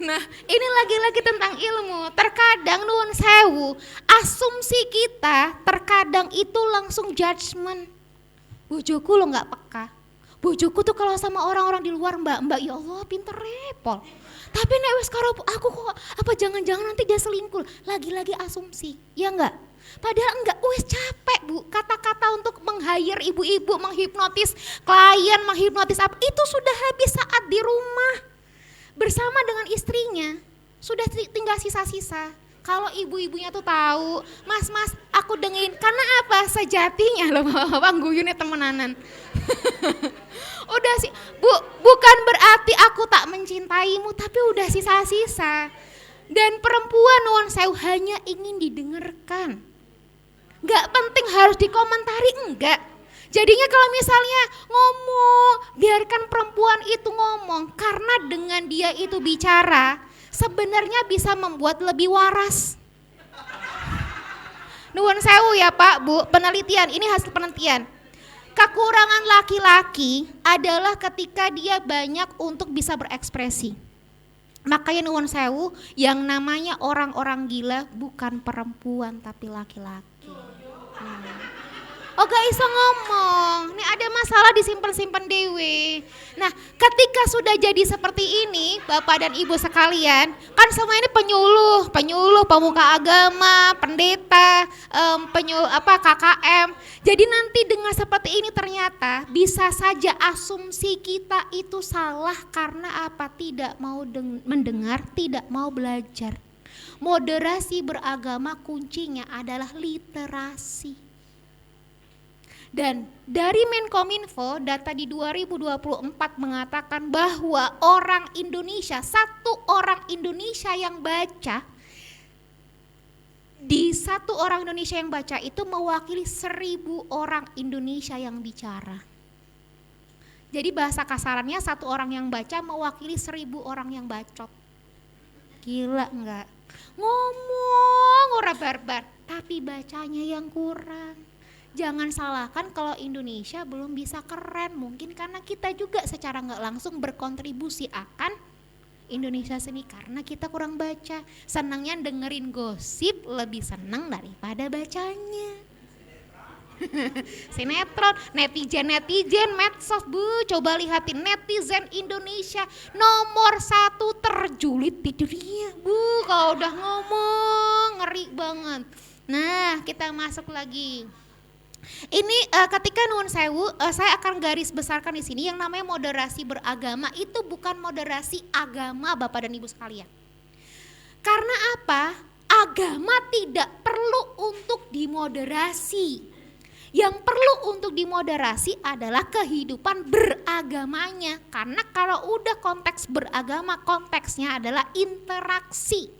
Nah, ini lagi-lagi tentang ilmu. Terkadang nuwun sewu, asumsi kita terkadang itu langsung judgement. Bojoku lo nggak peka. Bojoku tuh kalau sama orang-orang di luar mbak ya Allah pinter repol. Tapi nek wis karo aku kok apa jangan-jangan nanti dia selingkuh. Lagi-lagi asumsi, ya enggak? Padahal enggak, wis capek Bu, kata-kata untuk meng-hire ibu-ibu, menghipnotis klien, menghipnotis apa, itu sudah habis saat di rumah bersama dengan istrinya, sudah tinggal sisa-sisa. Kalau ibu-ibunya tuh tahu, mas aku dengerin, karena apa? Sejatinya loh Bang guyune temenanan. Udah sih, Bu, bukan berarti aku tak mencintaimu, tapi udah sisa-sisa. Dan perempuan nuwun sewu hanya ingin didengarkan. Gak penting harus dikomentari, enggak. Jadinya kalau misalnya ngomong, biarkan perempuan itu ngomong. Karena dengan dia itu bicara, sebenarnya bisa membuat lebih waras. Nuwun sewu ya Pak, Bu, penelitian, ini hasil penelitian. Kekurangan laki-laki adalah ketika dia banyak untuk bisa berekspresi. Makanya nuwun sewu, yang namanya orang-orang gila bukan perempuan tapi laki-laki. Oh gak iso ngomong, ini ada masalah disimpan-simpan dewe. Nah ketika sudah jadi seperti ini Bapak dan Ibu sekalian, kan semua ini penyuluh, pemuka agama, pendeta, KKM. Jadi nanti dengan seperti ini ternyata bisa saja asumsi kita itu salah karena apa? Tidak mau mendengar, tidak mau belajar. Moderasi beragama kuncinya adalah literasi. Dan dari Menkominfo data di 2024 mengatakan bahwa orang Indonesia, satu orang Indonesia yang baca, di satu orang Indonesia yang baca itu mewakili 1000 orang Indonesia yang bicara. Jadi bahasa kasarannya satu orang yang baca mewakili 1000 orang yang bacot. Gila enggak? Ngomong ora barbar, tapi bacanya yang kurang. Jangan salahkan kalau Indonesia belum bisa keren, mungkin karena kita juga secara nggak langsung berkontribusi akan Indonesia seni karena kita kurang baca. Senangnya dengerin gosip lebih senang daripada bacanya. Sinetron, netizen, medsos, Bu, coba lihatin netizen Indonesia nomor 1 terjulit di dunia, Bu. Kalau udah ngomong ngeri banget. Nah, kita masuk lagi. Ini ketika nuwun sewu, saya akan garis besarkan di sini yang namanya moderasi beragama itu bukan moderasi agama Bapak dan Ibu sekalian. Karena apa? Agama tidak perlu untuk dimoderasi. Yang perlu untuk dimoderasi adalah kehidupan beragamanya. Karena kalau udah konteks beragama, konteksnya adalah interaksi.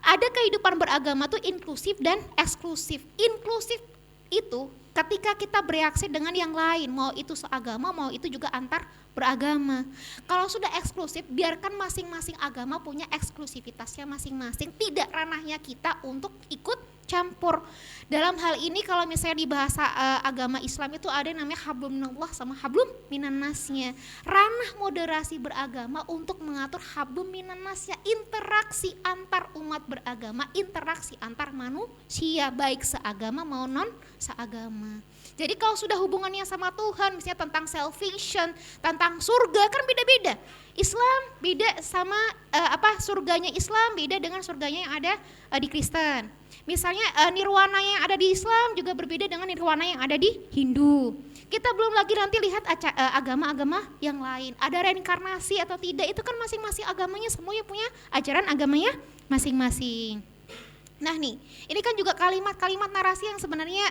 Ada kehidupan beragama tuh inklusif dan eksklusif. Inklusif itu ketika kita bereaksi dengan yang lain, mau itu seagama, mau itu juga antar beragama. Kalau sudah eksklusif, biarkan masing-masing agama punya eksklusivitasnya masing-masing, tidak ranahnya kita untuk ikut campur. Dalam hal ini kalau misalnya di bahasa agama Islam itu ada yang namanya hablum minallah sama hablum minannasnya. Ranah moderasi beragama untuk mengatur hablum minannasnya, interaksi antar umat beragama, interaksi antar manusia baik seagama mau non seagama. Jadi kalau sudah hubungannya sama Tuhan, misalnya tentang salvation, tentang surga kan beda-beda. Islam beda sama surganya Islam beda dengan surganya yang ada di Kristen. Misalnya nirwana yang ada di Islam juga berbeda dengan nirwana yang ada di Hindu. Kita belum lagi nanti lihat agama-agama yang lain. Ada reinkarnasi atau tidak, itu kan masing-masing agamanya semuanya punya ajaran agamanya masing-masing. Nah nih, ini kan juga kalimat-kalimat narasi yang sebenarnya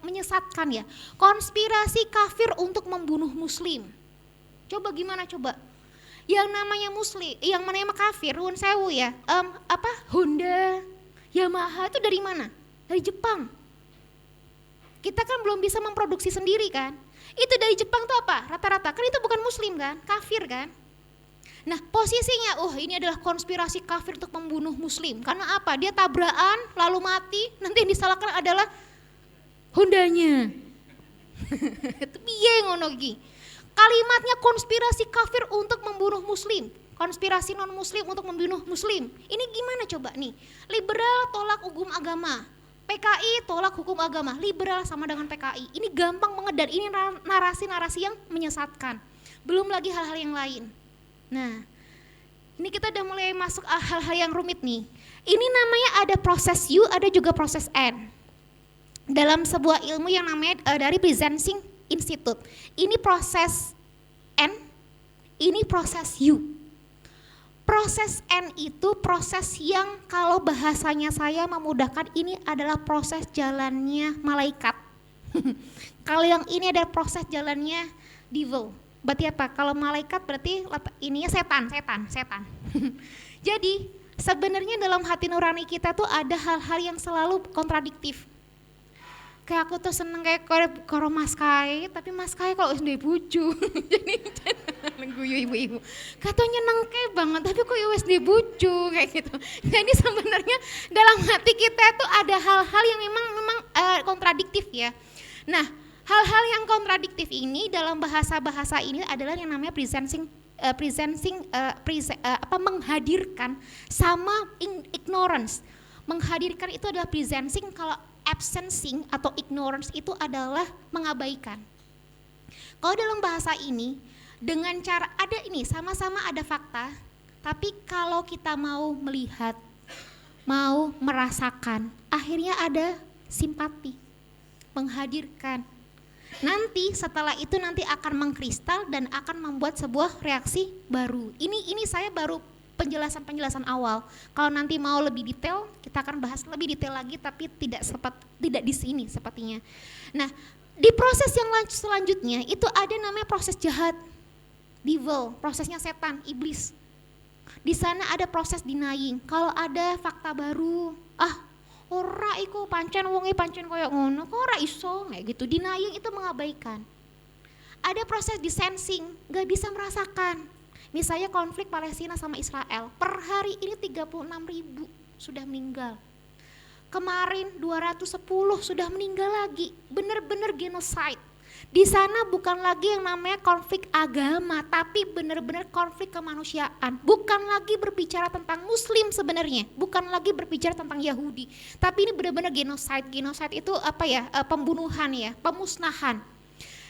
menyesatkan ya. Konspirasi kafir untuk membunuh muslim. Coba gimana coba? Yang namanya muslim, yang namanya kafir, Hun Sewu ya. Honda, Yamaha itu dari mana? Dari Jepang. Kita kan belum bisa memproduksi sendiri kan. Itu dari Jepang tuh apa? Rata-rata kan itu bukan muslim kan, kafir kan. Nah posisinya, ini adalah konspirasi kafir untuk membunuh muslim. Karena apa? Dia tabrakan, lalu mati, nanti yang disalahkan adalah Hondanya. Itu piye ngono iki. Kalimatnya konspirasi kafir untuk membunuh muslim. Konspirasi non muslim untuk membunuh muslim. Ini gimana coba nih? Liberal tolak hukum agama. PKI tolak hukum agama. Liberal sama dengan PKI. Ini gampang banget dan ini narasi-narasi yang menyesatkan. Belum lagi hal-hal yang lain. Nah, ini kita udah mulai masuk hal-hal yang rumit nih. Ini namanya ada proses U, ada juga proses N. Dalam sebuah ilmu yang namanya dari Byzantine Institute. Ini proses N, ini proses U. Proses N itu proses yang kalau bahasanya saya memudahkan, ini adalah proses jalannya malaikat. Kalau yang ini adalah proses jalannya devil. Berarti apa? Kalau malaikat berarti ininya setan. Jadi sebenarnya dalam hati nurani kita tuh ada hal-hal yang selalu kontradiktif. Kayak aku tuh seneng kayak karo Mas Kai, tapi Mas Kai kalau wis duwe bojo. Jadi guyu ibu-ibu. Katanya nengke banget, tapi kok wis duwe bojo kayak gitu. Jadi sebenarnya dalam hati kita tuh ada hal-hal yang memang kontradiktif ya. Nah, hal-hal yang kontradiktif ini dalam bahasa-bahasa ini adalah yang namanya menghadirkan sama ignorance. Menghadirkan itu adalah presenting, kalau absencing atau ignorance itu adalah mengabaikan. Kalau dalam bahasa ini dengan cara ada ini sama-sama ada fakta, tapi kalau kita mau melihat, mau merasakan, akhirnya ada simpati, menghadirkan. Nanti setelah itu nanti akan mengkristal dan akan membuat sebuah reaksi baru. Ini saya baru penjelasan awal. Kalau nanti mau lebih detail, kita akan bahas lebih detail lagi, tapi tidak di sini sepertinya. Nah, di proses yang selanjutnya itu ada namanya proses jahat, devil, prosesnya setan, iblis. Di sana ada proses denying. Kalau ada fakta baru, ora iku pancen wonge pancen koyo ngono, kok ora iso kayak gitu. Denying itu mengabaikan. Ada proses disensing, nggak bisa merasakan. Misalnya konflik Palestina sama Israel, per hari ini 36.000 sudah meninggal. Kemarin 210 sudah meninggal lagi, benar-benar genocide. Di sana bukan lagi yang namanya konflik agama, tapi benar-benar konflik kemanusiaan. Bukan lagi berbicara tentang Muslim sebenarnya, bukan lagi berbicara tentang Yahudi, tapi ini benar-benar genocide. Genocide itu pembunuhan ya, pemusnahan.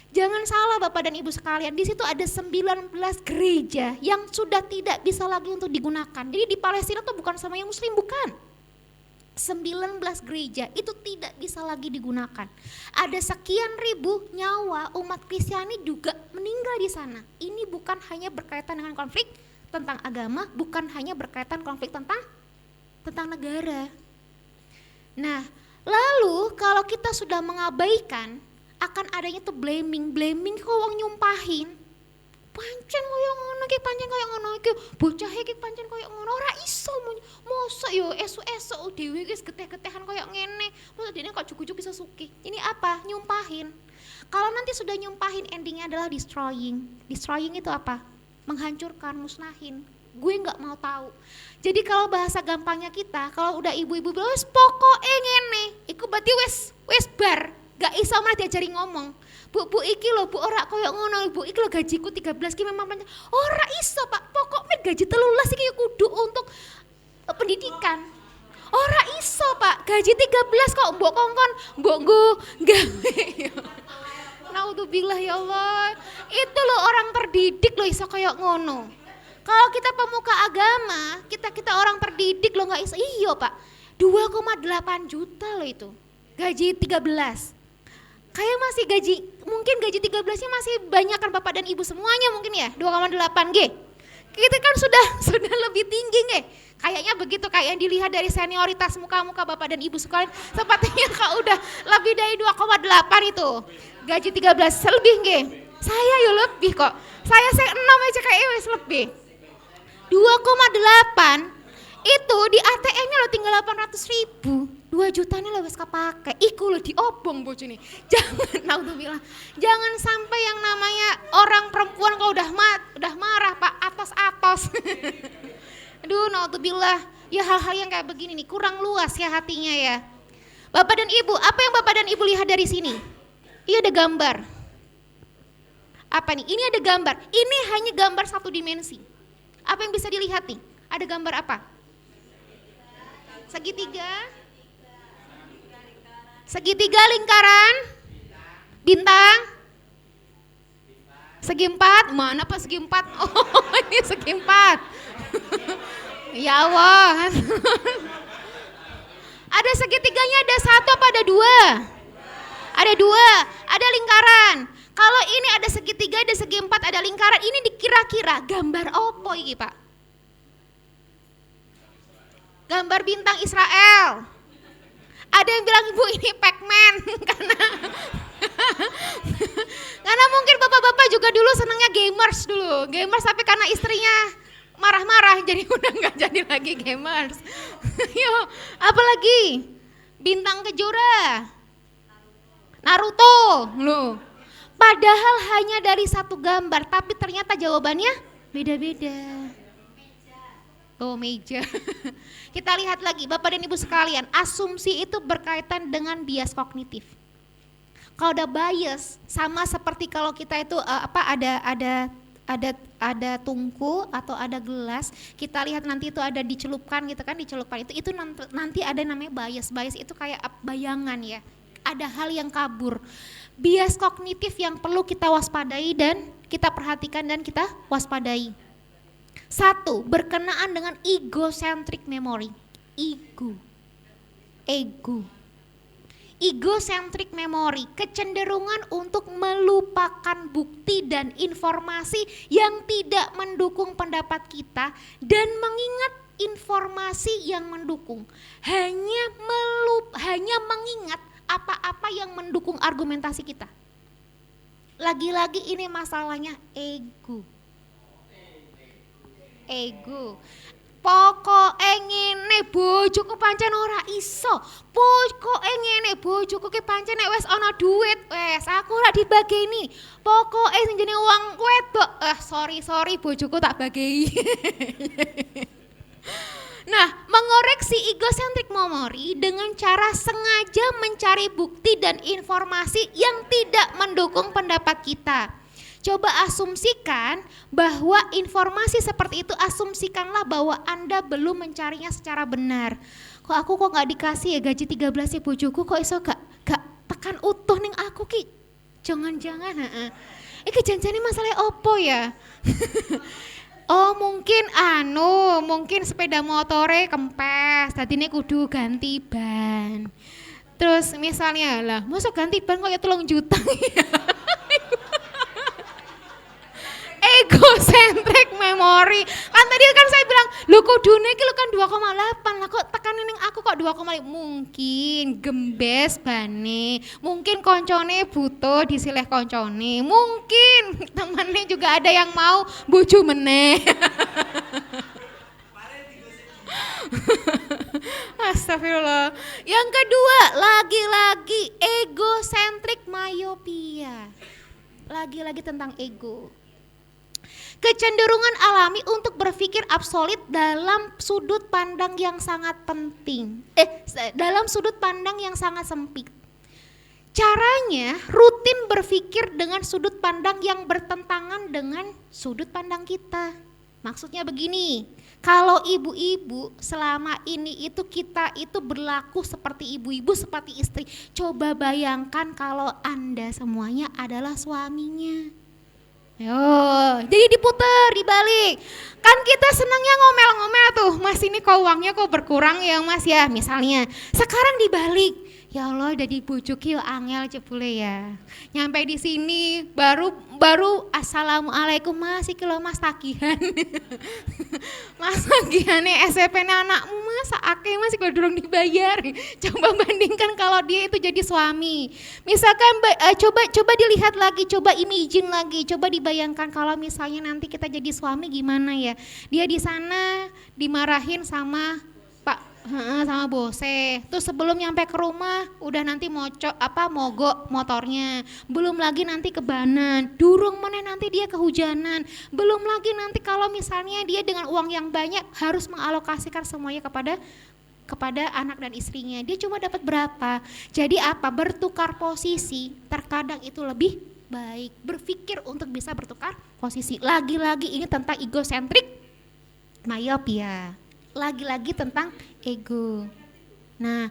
Jangan salah Bapak dan Ibu sekalian, di situ ada 19 gereja yang sudah tidak bisa lagi untuk digunakan. Jadi di Palestina tuh bukan semuanya Muslim, bukan. 19 gereja itu tidak bisa lagi digunakan. Ada sekian ribu nyawa umat Kristiani juga meninggal di sana. Ini bukan hanya berkaitan dengan konflik tentang agama, bukan hanya berkaitan konflik tentang negara. Nah, lalu kalau kita sudah mengabaikan, akan adanya tuh blaming kok wong nyumpahin. Pancen koyo ngono iki, pancen koyo ngono iki, bocah iki pancen koyo ngono, ora iso mosok yo esuk-esuk dhewe wis geteh-getehan koyo ngene. Mosok dene kok jujuk-jujuk iso sugih. Ini apa? Nyumpahin. Kalau nanti sudah nyumpahin, endingnya adalah destroying. Destroying itu apa? Menghancurkan, musnahin. Gue nggak mau tahu. Jadi kalau bahasa gampangnya kita, kalau udah ibu-ibu bilang wis pokoke ngene, iku berarti wis bar. Gak iso malah diajari ngomong. Bu iki lho, Bu ora koyo ngono, Bu iki lho gajiku 13 ki memang ora iso, Pak. Pokoknya gaji 13 iki kudu untuk pendidikan. Ora iso, Pak. Gaji 13 kok mbok kongkon, mbok nggo gawe. Naudzubillah ya Allah. Itu loh orang terdidik loh iso koyo ngono. Kalau kita pemuka agama, kita orang terdidik loh gak iso. Iya, Pak. 2,8 juta loh itu. Gaji 13. Kayak masih mungkin gaji 13-nya masih banyak kan Bapak dan Ibu semuanya mungkin ya, 2,8 G. Kita kan sudah lebih tinggi nih. Kayaknya begitu, kayak yang dilihat dari senioritas muka-muka Bapak dan Ibu sekalian, sepertinya kak udah lebih dari 2,8 itu. Gaji 13 lebih nggih. Saya yo lebih kok. Saya 6 aja kayak wis lebih. 2,8 itu di ATM-nya lo tinggal 800.000. 2 jutanya lo wis kepake. Iku lo diobong bojone. Jangan, naudzubillah. Jangan sampai yang namanya orang perempuan kalau udah marah Pak atos-atos. Aduh, naudzubillah. Ya hal-hal yang kayak begini nih kurang luas ya hatinya ya. Bapak dan Ibu, apa yang Bapak dan Ibu lihat dari sini? Iya ada gambar. Apa nih? Ini ada gambar. Ini hanya gambar satu dimensi. Apa yang bisa dilihat nih? Ada gambar apa? Segitiga. Segitiga, lingkaran, bintang, segi empat. Mana Pak segi empat? Oh ini segi empat. Ya Allah. Ada segitiganya, ada satu apa ada dua? Ada dua, ada lingkaran. Kalau ini ada segitiga, ada segi empat, ada lingkaran. Ini dikira-kira gambar apa ini Pak? Gambar bintang Israel. Ada yang bilang Ibu ini Pac-Man karena mungkin bapak-bapak juga dulu senangnya gamers tapi karena istrinya marah-marah jadi udah nggak jadi lagi gamers. Yuk, apalagi bintang kejora, Naruto loh. Padahal hanya dari satu gambar tapi ternyata jawabannya beda-beda. Oh meja. Kita lihat lagi Bapak dan Ibu sekalian, asumsi itu berkaitan dengan bias kognitif. Kalau ada bias sama seperti kalau kita itu ada tungku atau ada gelas, kita lihat nanti itu ada dicelupkan gitu kan, dicelupkan itu nanti ada namanya bias. Bias itu kayak bayangan ya. Ada hal yang kabur. Bias kognitif yang perlu kita waspadai dan kita perhatikan dan kita waspadai. Satu, berkenaan dengan egocentric memory. Egocentric memory, kecenderungan untuk melupakan bukti dan informasi yang tidak mendukung pendapat kita dan mengingat informasi yang mendukung. Hanya mengingat apa-apa yang mendukung argumentasi kita. Lagi-lagi ini masalahnya ego. Pokoke ngene bojoku pancen ora iso. Pokoke ngene bojoku ki pancen nek wis ana duit, wes aku ora dibageni. Pokoke sing jenenge wong wedok, sorry bojoku tak bagei. Nah, mengoreksi egocentric memory dengan cara sengaja mencari bukti dan informasi yang tidak mendukung pendapat kita. Coba asumsikan bahwa informasi seperti itu, asumsikanlah bahwa Anda belum mencarinya secara benar. Kok aku gak dikasih ya gaji 13 ya bojoku, kok iso gak tekan utuh ning aku ki. Jangan-jangan iki janjane masalah opo ya? Oh mungkin sepeda motore kempes, dadine kudu ganti ban. Terus misalnya lah, masa ganti ban kok ya 3 juta ya? Egocentric memory. Kan tadi kan saya bilang, lu kudune iki lu kan 2,8 lah kok tekan ning aku kok 2,5. Mungkin gembes bane, mungkin koncone butuh disilih koncone, mungkin temennya juga ada yang mau bojo meneh. Astagfirullah. Yang kedua, lagi-lagi egocentric myopia. Lagi-lagi tentang ego. Kecenderungan alami untuk berpikir absolut dalam sudut pandang yang sangat penting. Dalam sudut pandang yang sangat sempit. Caranya rutin berpikir dengan sudut pandang yang bertentangan dengan sudut pandang kita. Maksudnya begini, kalau ibu-ibu selama ini itu kita itu berlaku seperti ibu-ibu, seperti istri. Coba bayangkan kalau Anda semuanya adalah suaminya. Yo, jadi diputer, dibalik. Kan kita senangnya ngomel-ngomel tuh, Mas ini kok uangnya kok berkurang ya Mas ya, misalnya. Sekarang dibalik. Ya Allah, udah dibujuk yuk angel cepule ya. Nyampe di sini baru baru assalamualaikum mas iki lho mas tagihan. Mas tagihannya SPP anakmu mas akeh mas kalau durung dibayar. Coba bandingkan kalau dia itu jadi suami. Misalkan coba dilihat lagi, coba imagine lagi, coba dibayangkan kalau misalnya nanti kita jadi suami gimana ya. Dia di sana dimarahin sama sama bose, terus sebelum nyampe ke rumah udah nanti mogok motornya, belum lagi nanti kebanan, durung mana nanti dia kehujanan, belum lagi nanti kalau misalnya dia dengan uang yang banyak harus mengalokasikan semuanya kepada anak dan istrinya, dia cuma dapat berapa? Jadi apa? Bertukar posisi terkadang itu lebih baik, berpikir untuk bisa bertukar posisi. Lagi-lagi ini tentang egosentrik, myopia. Lagi-lagi tentang ego. Nah,